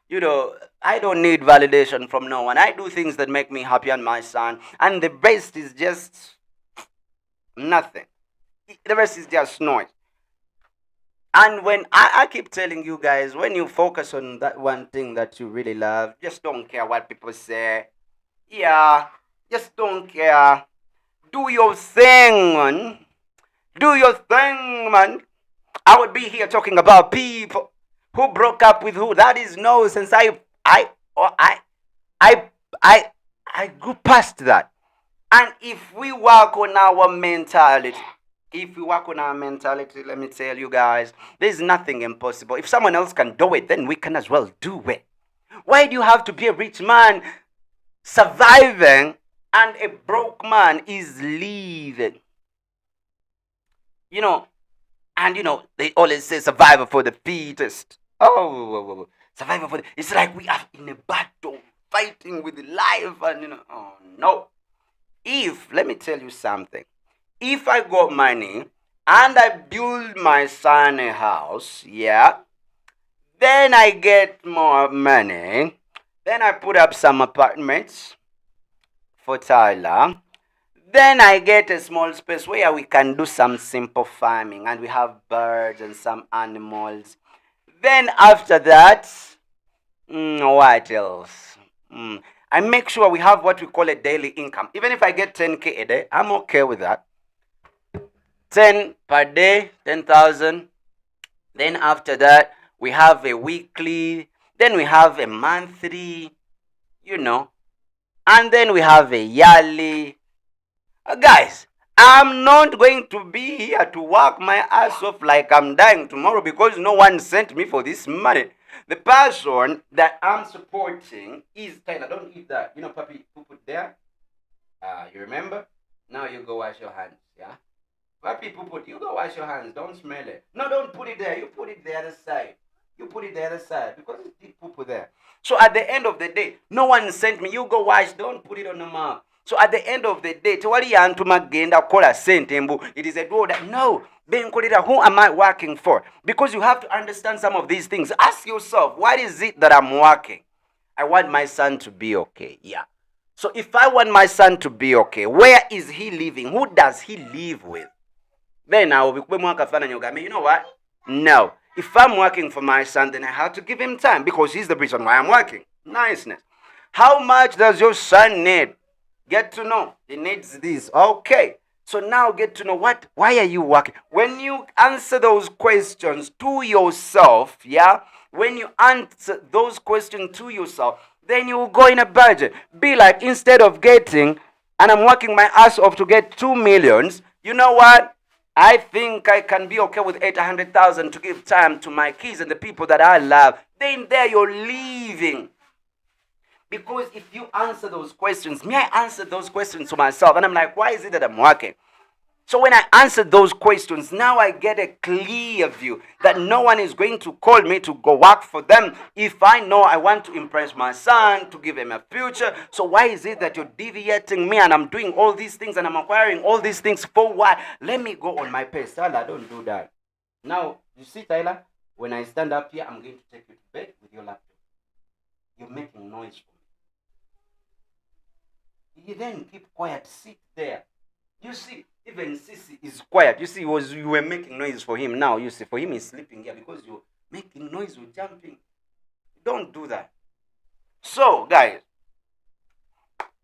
you know, I don't need validation from no one. I do things that make me happy and my son. And the rest is just nothing. The rest is just noise. And when I keep telling you guys, when you focus on that one thing that you really love, just don't care what people say. Yeah, just don't care. Do your thing, man. Do your thing, man. I would be here talking about people who broke up with who. That is nonsense. Oh, I, I, I grew past that. And if we work on our mentality, let me tell you guys, there's nothing impossible. If someone else can do it, then we can as well do it. Why do you have to be a rich man surviving and a broke man is leaving? You know, and they always say survival for the fittest. Oh, survival for the. It's like we are in a battle, fighting with life, and oh no. If let me tell you something, if I got money and I build my son a house, yeah, then I get more money, then I put up some apartments for Tyler. Then I get a small space where we can do some simple farming and we have birds and some animals. Then after that, what else? I make sure we have what we call a daily income. Even if I get 10K a day, I'm okay with that. 10 per day, 10,000. Then after that, we have a weekly. Then we have a monthly, and then we have a yearly. Guys, I'm not going to be here to work my ass off like I'm dying tomorrow because no one sent me for this money. The person that I'm supporting is Tyler. Don't eat that. Puppy, who put there? You remember? Now you go wash your hands, yeah? Puppy, put, you go wash your hands. Don't smell it. No, don't put it there. You put it the other side. You put it the other side because it's deep poo there. So at the end of the day, no one sent me. You go wash. Don't put it on the mouth. So at the end of the day, tewali yantu magenda kola sente mbu. It is a door that no. Who am I working for? Because you have to understand some of these things. Ask yourself, what is it that I'm working? I want my son to be okay. Yeah. So if I want my son to be okay, where is he living? Who does he live with? Then I will be you know what? No. If I'm working for my son, then I have to give him time because he's the reason why I'm working. Niceness. How much does your son need? Get to know. He needs this. Okay. So now get to know why are you working? When you answer those questions to yourself, yeah? When you answer those questions to yourself, then you will go in a budget. Be like, instead of getting, and I'm working my ass off to get 2 millions, you know what? I think I can be okay with 800,000 to give time to my kids and the people that I love. Then there you're leaving. Because if you answer those questions, me, I answer those questions to myself, and I'm like, why is it that I'm working? So when I answer those questions, now I get a clear view that no one is going to call me to go work for them if I know I want to impress my son, to give him a future. So why is it that you're deviating me and I'm doing all these things and I'm acquiring all these things for what? Let me go on my pace. Tyler, don't do that. Now, you see, Tyler, when I stand up here, I'm going to take you to bed with your laptop. You're making noise for me. You then keep quiet, sit there. You see, even Sissy is quiet. You see, you were making noise for him. Now, you see, for him, he's sleeping here because you're making noise, you're jumping. Don't do that. So, guys,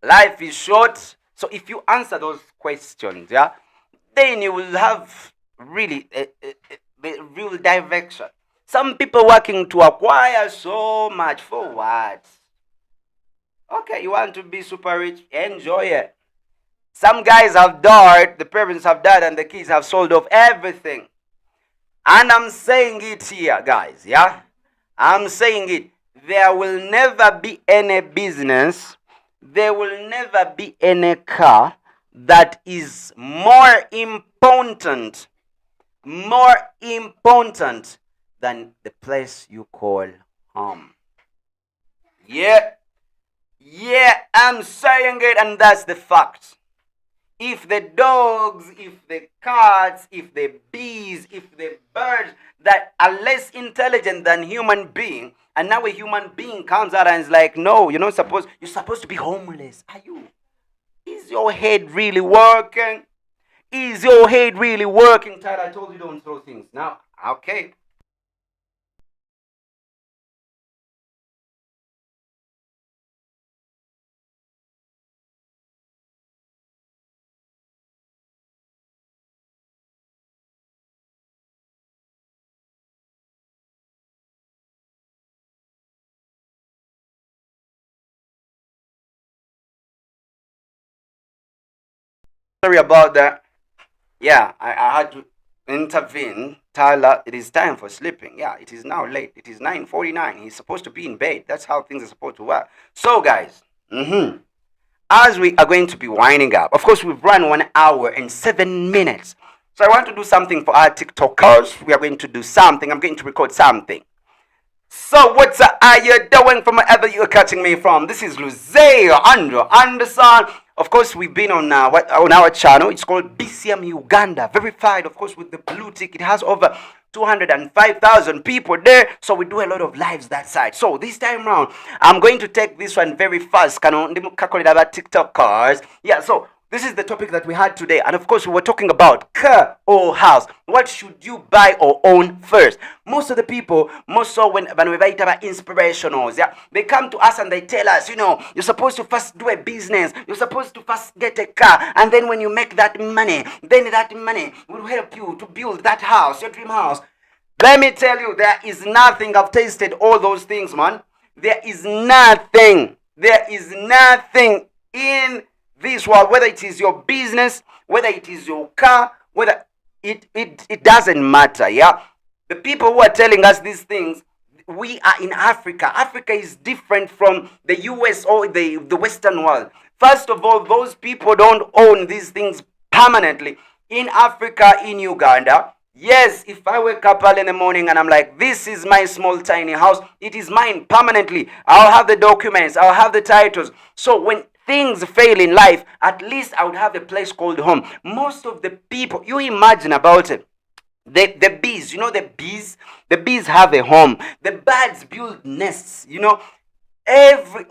life is short. So, if you answer those questions, yeah, then you will have really the real direction. Some people working to acquire so much for what? Okay, you want to be super rich? Enjoy it. Some guys have died, the parents have died, and the kids have sold off everything. And I'm saying it here, guys, yeah? I'm saying it. There will never be any business, there will never be any car that is more important than the place you call home. Yeah, I'm saying it, and that's the fact. If the dogs, if the cats, if the bees, if the birds that are less intelligent than human being, and now a human being comes out and is like, no, you're supposed to be homeless. Are you? Is your head really working? Is your head really working? Tyler, I told you don't throw things. Now, okay. Sorry about that. Yeah, I had to intervene. Tyler, it is time for sleeping. Yeah, it is now late. It is 9:49. He's supposed to be in bed. That's how things are supposed to work. So, guys, as we are going to be winding up, of course, we've run 1 hour and 7 minutes. So I want to do something for our TikTokers. We are going to do something. I'm going to record something. So what's are you doing from wherever you're catching me from? This is Luzeo Andrew Anderson. Of course, we've been on our channel. It's called BCM Uganda, verified, of course, with the blue tick. It has over 205,000 people there, so we do a lot of lives that side. So this time round, I'm going to take this one very fast. About TikTok cars. Yeah, so this is the topic that we had today, and of course we were talking about car or house. What should you buy or own first? Most of the people, most so when we write about inspirationals, yeah, they come to us and they tell us, you're supposed to first do a business, you're supposed to first get a car, and then when you make that money, then that money will help you to build that house, your dream house. Let me tell you, there is nothing. I've tasted all those things, man. There is nothing in this world, whether it is your business, whether it is your car, whether it doesn't matter. Yeah, the people who are telling us these things, we are in Africa. Africa is different from the US or the Western world. First of all, those people don't own these things permanently. In Africa, in Uganda, yes, if I wake up early in the morning and I'm like, this is my small tiny house, it is mine permanently. I'll have the documents, I'll have the titles. So when things fail in life, at least I would have a place called home. Most of the people, you imagine about it, the bees, the bees have a home. The birds build nests,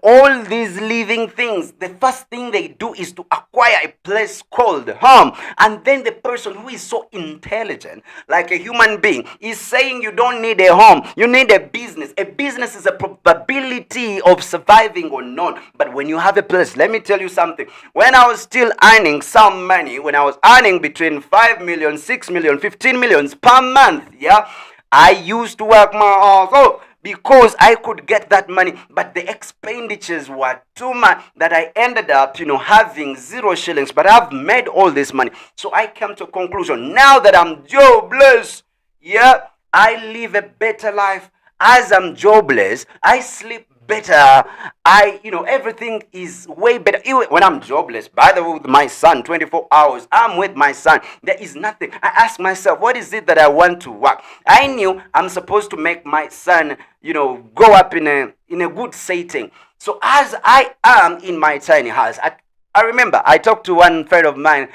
all these living things, the first thing they do is to acquire a place called home. And then the person who is so intelligent, like a human being, is saying you don't need a home, you need a business. A business is a probability of surviving or not. But when you have a place, let me tell you something. When I was still earning some money, when I was earning between 5 million, 6 million, 15 millions per month, yeah, I used to work my ass off because I could get that money, but the expenditures were too much that I ended up, having 0 shillings, but I've made all this money. So I came to a conclusion. Now that I'm jobless, yeah, I live a better life. As I'm jobless, I sleep better. Everything is way better. Even when I'm jobless, by the way, with my son, 24 hours, I'm with my son. There is nothing. I ask myself, what is it that I want to work? I knew I'm supposed to make my son, grow up in a good setting. So as I am in my tiny house, I remember I talked to one friend of mine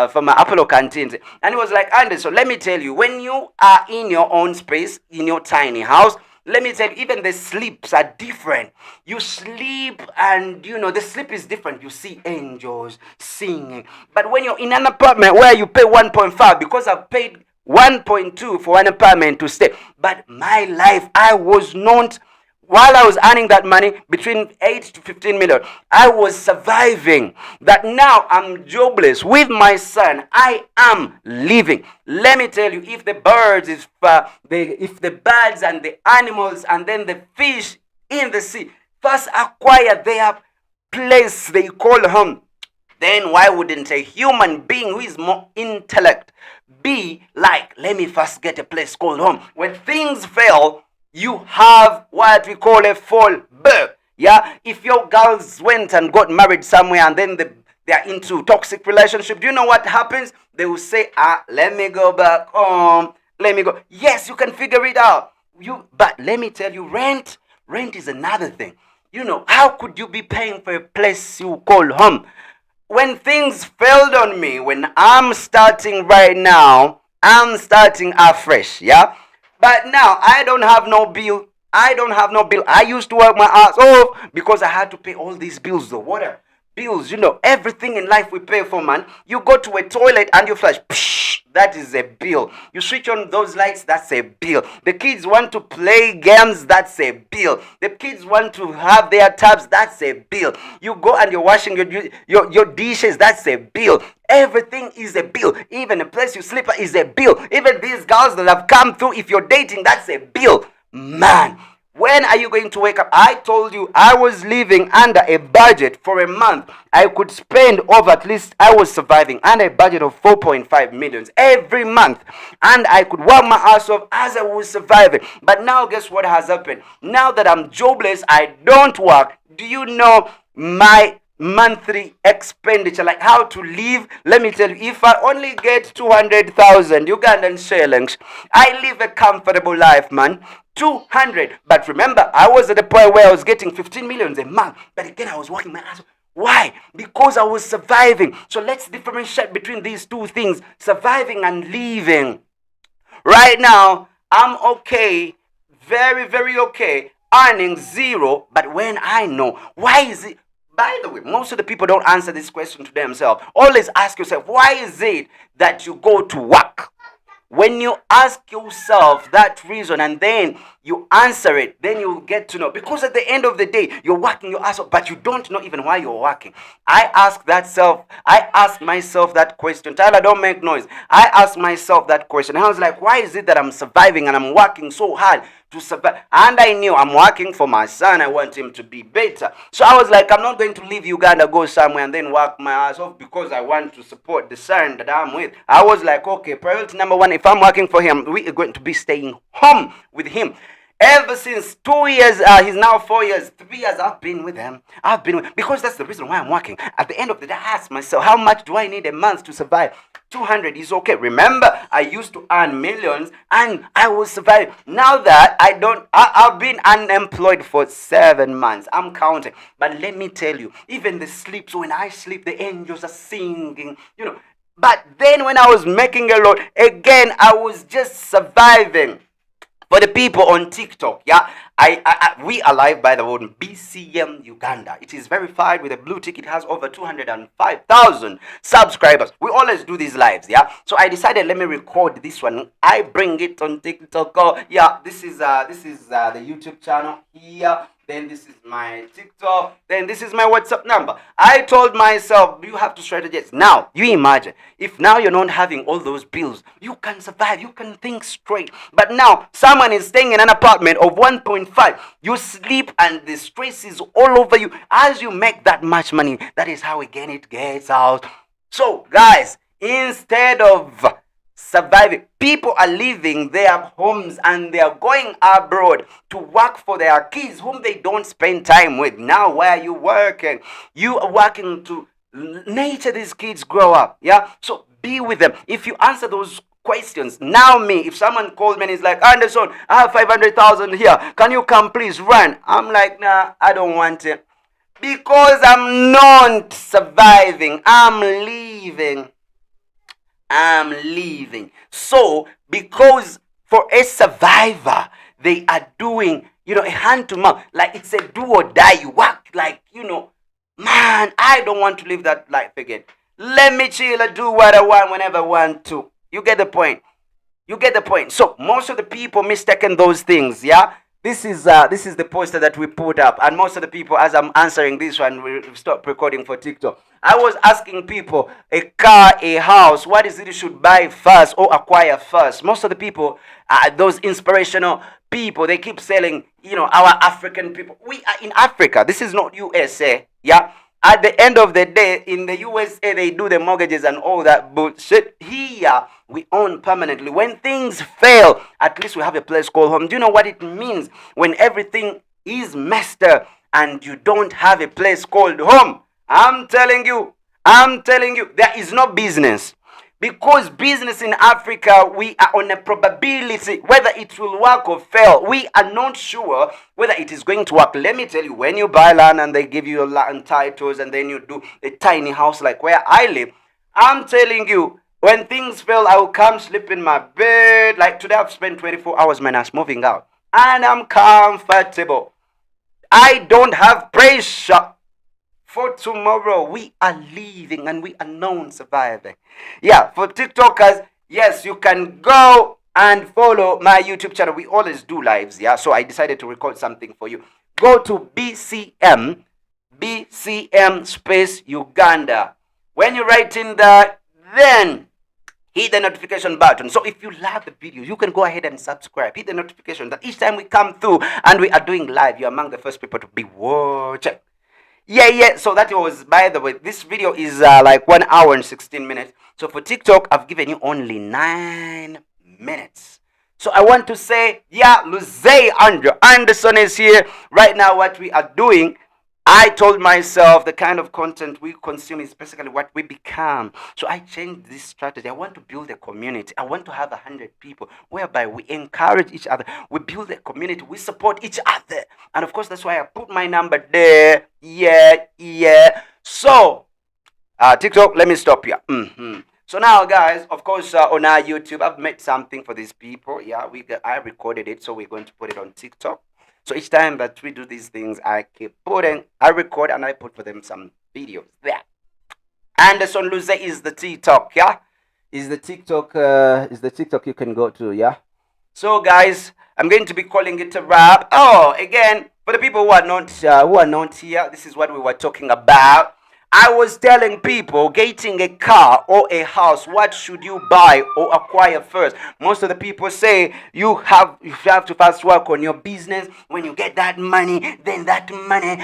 from Apollo Canteens, and he was like, Anderson, let me tell you, when you are in your own space, in your tiny house, let me tell you, even the sleeps are different. You sleep and, the sleep is different. You see angels singing. But when you're in an apartment where you pay 1.5, because I've paid 1.2 for an apartment to stay, but my life, I was not, while I was earning that money, between 8 to 15 million, I was surviving. That now I'm jobless with my son, I am living. Let me tell you, if the birds, if the birds and the animals and then the fish in the sea first acquire their place they call home, then why wouldn't a human being who is more intellect be like, let me first get a place called home? When things fail, you have what we call a fall back. Yeah, if your girls went and got married somewhere and then they are into toxic relationship, do you know what happens? They will say, let me go back home. Let me go. Yes, you can figure it out. But let me tell you, rent is another thing. How could you be paying for a place you call home? When things failed on me, when I'm starting right now, I'm starting afresh, yeah? But now I don't have no bill. I used to work my ass off because I had to pay all these bills, the water bills, everything in life we pay for, man. You go to a toilet and you flush. Psh, that is a bill. You switch on those lights, that's a bill. The kids want to play games, that's a bill. The kids want to have their tabs, that's a bill. You go and you're washing your dishes, that's a bill. Everything is a bill. Even the place you sleep is a bill. Even these girls that have come through, if you're dating, that's a bill. Man, when are you going to wake up? I told you I was living under a budget for a month. I could spend over, at least I was surviving under a budget of 4.5 million every month. And I could work my ass off as I was surviving. But now guess what has happened? Now that I'm jobless, I don't work. Do you know my monthly expenditure, like how to live? Let me tell you, if I only get 200,000 Ugandan shillings, I live a comfortable life, man. 200. But remember, I was at the point where I was getting 15 million a month. But again, I was working my ass off. Why? Because I was surviving. So let's differentiate between these two things, surviving and living. Right now, I'm okay, very, very okay, earning zero. But when I know, why is it? By the way, most of the people don't answer this question to themselves. Always ask yourself, why is it that you go to work? When you ask yourself that reason and then you answer it, then you get to know. Because at the end of the day, you're working your ass off, but you don't know even why you're working. I ask myself that question. Tyler, don't make noise. I ask myself that question. I was like, why is it that I'm surviving and I'm working so hard to survive? And I knew I'm working for my son. I want him to be better. So I was like, I'm not going to leave Uganda, go somewhere and then work my ass off because I want to support the son that I'm with. I was like, okay, priority number one, if I'm working for him, we are going to be staying home with him. Ever since 2 years, he's now 4 years, 3 years, I've been with him. Because that's the reason why I'm working. At the end of the day, I ask myself, how much do I need a month to survive? 200 is okay. Remember, I used to earn millions and I was surviving. Now that I've been unemployed for 7 months. I'm counting. But let me tell you, even the sleep, so when I sleep, the angels are singing, But then when I was making a lot, again, I was just surviving. For the people on TikTok, yeah, we are live, by the way, on BCM Uganda. It is verified with a blue tick. It has over 205,000 subscribers. We always do these lives, yeah. So I decided, let me record this one. I bring it on TikTok. Oh, yeah, this is the YouTube channel here. Then this is my TikTok. Then this is my WhatsApp number. I told myself, you have to strategize. Now, you imagine, if now you're not having all those bills, you can survive, you can think straight. But now, someone is staying in an apartment of 1.5. You sleep and the stress is all over you. As you make that much money, that is how again it gets out. So, guys, instead of surviving. People are leaving their homes and they are going abroad to work for their kids whom they don't spend time with. Now, where are you working? You are working to nature these kids grow up. Yeah, so be with them. If you answer those questions now, me, if someone calls me and is like, Anderson, I have 500,000 here, can you come please run? I'm like, nah, I don't want it, because I'm not surviving. I'm leaving. So because for a survivor, they are doing, a hand to mouth, like it's a do or die. You work like, man, I don't want to live that life again. Let me chill and do what I want whenever I want to. You get the point. So most of the people mistaken those things. Yeah, this is the poster that we put up, and most of the people, as I'm answering this one, we stop recording for TikTok. I was asking people, a car, a house, what is it you should buy first or acquire first? Most of the people, those inspirational people, they keep selling, our African people. We are in Africa. This is not USA. Yeah. At the end of the day, in the USA, they do the mortgages and all that bullshit. Here, we own permanently. When things fail, at least we have a place called home. Do you know what it means when everything is messed up and you don't have a place called home? I'm telling you, there is no business. Because business in Africa, we are on a probability whether it will work or fail. We are not sure whether it is going to work. Let me tell you, when you buy land and they give you land titles and then you do a tiny house like where I live, I'm telling you, when things fail, I will come sleep in my bed. Like today, I've spent 24 hours minus moving out. And I'm comfortable. I don't have pressure. For tomorrow, we are living and we are known surviving. Yeah, for TikTokers, yes, you can go and follow my YouTube channel. We always do lives, yeah. So I decided to record something for you. Go to BCM space Uganda. When you write in that, then hit the notification button. So if you love the video, you can go ahead and subscribe. Hit the notification that each time we come through and we are doing live, you're among the first people to be watching. Yeah. So that was, by the way, this video is like 1 hour and 16 minutes. So for TikTok, I've given you only 9 minutes. So I want to say, yeah, Luze Andrew Anderson is here. Right now, what we are doing, I told myself the kind of content we consume is basically what we become. So I changed this strategy. I want to build a community. I want to have 100 people whereby we encourage each other. We build a community. We support each other. And of course, that's why I put my number there. Yeah. So, TikTok, let me stop here. So now, guys, of course, on our YouTube, I've made something for these people. Yeah, I recorded it, so we're going to put it on TikTok. So each time that we do these things, I record and I put for them some videos there. Anderson Luze is the TikTok, yeah? Is the TikTok you can go to, yeah? So guys, I'm going to be calling it a wrap. Oh, again, for the people who are not here, this is what we were talking about. I was telling people, getting a car or a house, what should you buy or acquire first? Most of the people say you have to first work on your business. When you get that money, then that money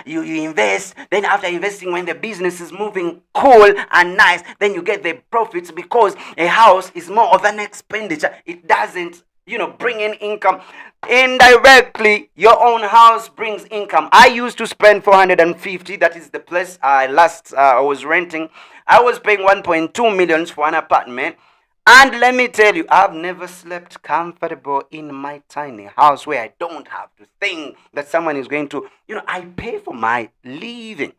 you invest. Then after investing, when the business is moving cool and nice, then you get the profits, because a house is more of an expenditure. It doesn't bring in income. Indirectly, your own house brings income. I used to spend 450. That is the place I was renting. I was paying 1.2 million for an apartment. And let me tell you, I've never slept comfortable in my tiny house where I don't have to think that someone is going to, I pay for my living.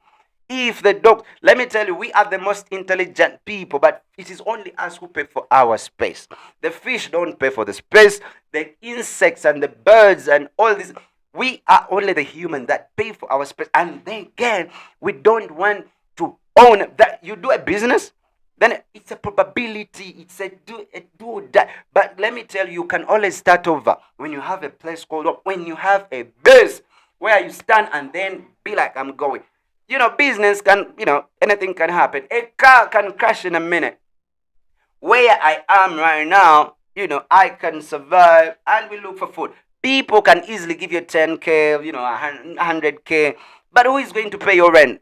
If the dog, let me tell you, we are the most intelligent people, but it is only us who pay for our space. The fish don't pay for the space. The insects and the birds and all this, we are only the human that pay for our space. And then again, we don't want to own that. You do a business, then it's a probability. It's a do that. But let me tell you, you can always start over when you have a place called up, when you have a base where you stand and then be like, I'm going. Business can, anything can happen. A car can crash in a minute. Where I am right now, I can survive and we look for food. People can easily give you 10K, 100K. But who is going to pay your rent?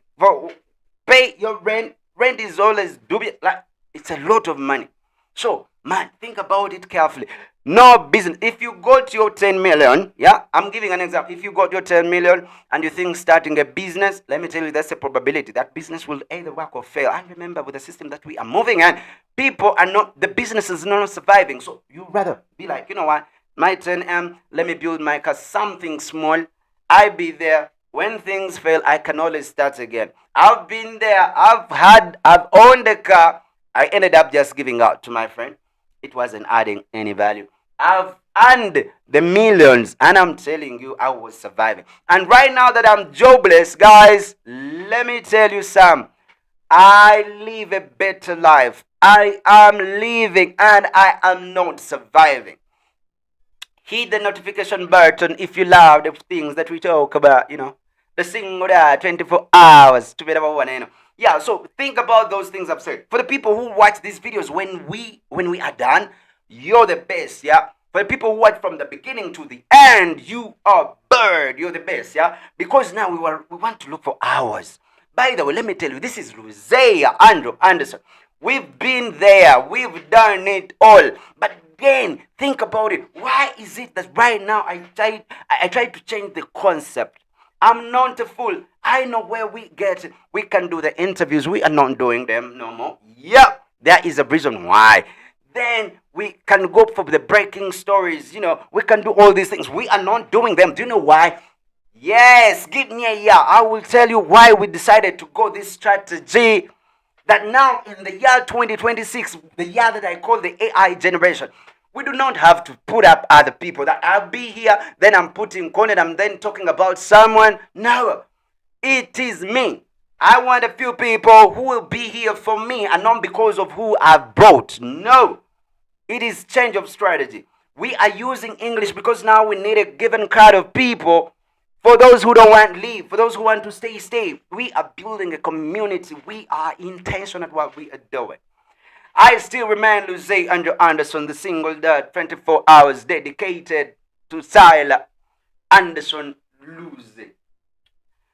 Pay your rent. Rent is always dubious. Like, it's a lot of money. So Man, think about it carefully. No business. If you got your 10 million, yeah, I'm giving an example. If you got your 10 million and you think starting a business, let me tell you, that's a probability. That business will either work or fail. And remember, with the system that we are moving in, people are not, the business is not surviving. So you rather be like, you know what, my 10M, let me build my car, something small. I be there. When things fail, I can always start again. I've been there. I've owned the car. I ended up just giving out to my friend. It wasn't adding any value. I've earned the millions, and I'm telling you, I was surviving. And right now that I'm jobless, guys, let me tell you some. I live a better life. I am living, and I am not surviving. Hit the notification button if you love the things that we talk about, the single that 24 hours to be about one, Yeah, so think about those things I've said. For the people who watch these videos when we are done, you're the best, yeah. For the people who watch from the beginning to the end, you are bird, you're the best, yeah. Because now we want to look for hours. By the way, let me tell you, this is Lucia Andrew Anderson. We've been there, we've done it all. But again, think about it. Why is it that right now I tried to change the concept? I'm not a fool. I know where we get it. We can do the interviews. We are not doing them no more. Yep, there is a reason why. Then we can go for the breaking stories. We can do all these things. We are not doing them. Do you know why? Yes, give me a yeah. I will tell you why we decided to go this strategy. That now in the year 2026, the year that I call the AI generation, we do not have to put up other people. That I'll be here, then I'm putting content, I'm then talking about someone. No, it is me. I want a few people who will be here for me and not because of who I've brought. No, it is change of strategy. We are using English because now we need a given kind of people. For those who don't want to leave, for those who want to stay. We are building a community. We are intentional at what we are doing. I still remain Lucia Andrew Anderson, the single dad, 24 hours dedicated to Tyler Anderson Lucia.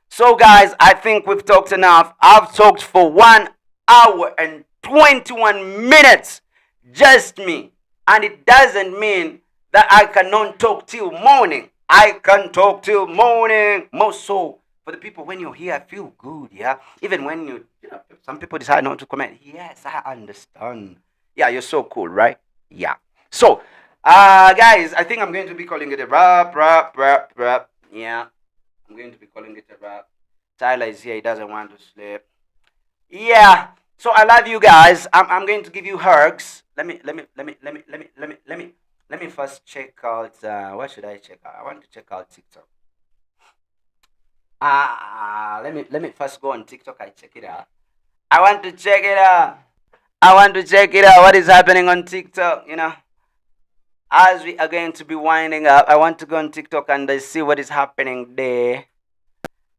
So guys, I think we've talked enough. I've talked for 1 hour and 21 minutes. Just me. And it doesn't mean that I cannot talk till morning. I can talk till morning. Most so for the people when you're here, I feel good, yeah. Even when some people decide not to comment. Yes, I understand. Yeah, you're so cool, right? Yeah. So, guys, I think I'm going to be calling it a wrap. Yeah, I'm going to be calling it a wrap. Tyler is here. He doesn't want to sleep. Yeah. So I love you guys. I'm going to give you hugs. Let me first check out. What should I check out? I want to check out TikTok. Let me first go on TikTok. I check it out. I want to check it out. I want to check it out. What is happening on TikTok? As we are going to be winding up, I want to go on TikTok and see what is happening there.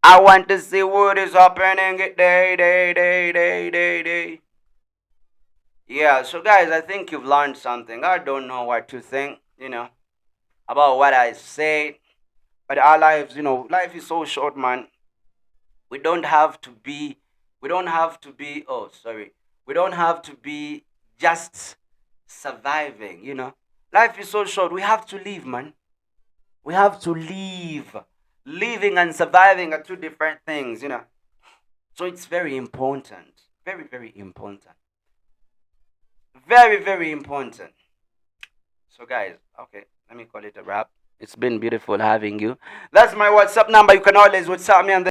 I want to see what is happening day. Yeah, so guys, I think you've learned something. I don't know what to think, about what I said. But our lives, life is so short, man. We don't have to be, oh, sorry. We don't have to be just surviving. Life is so short. We have to live, man. We have to live. Living and surviving are two different things. So it's very important. Very, very important. Very, very important. So, guys, okay, let me call it a wrap. It's been beautiful having you. That's my WhatsApp number. You can always WhatsApp me on the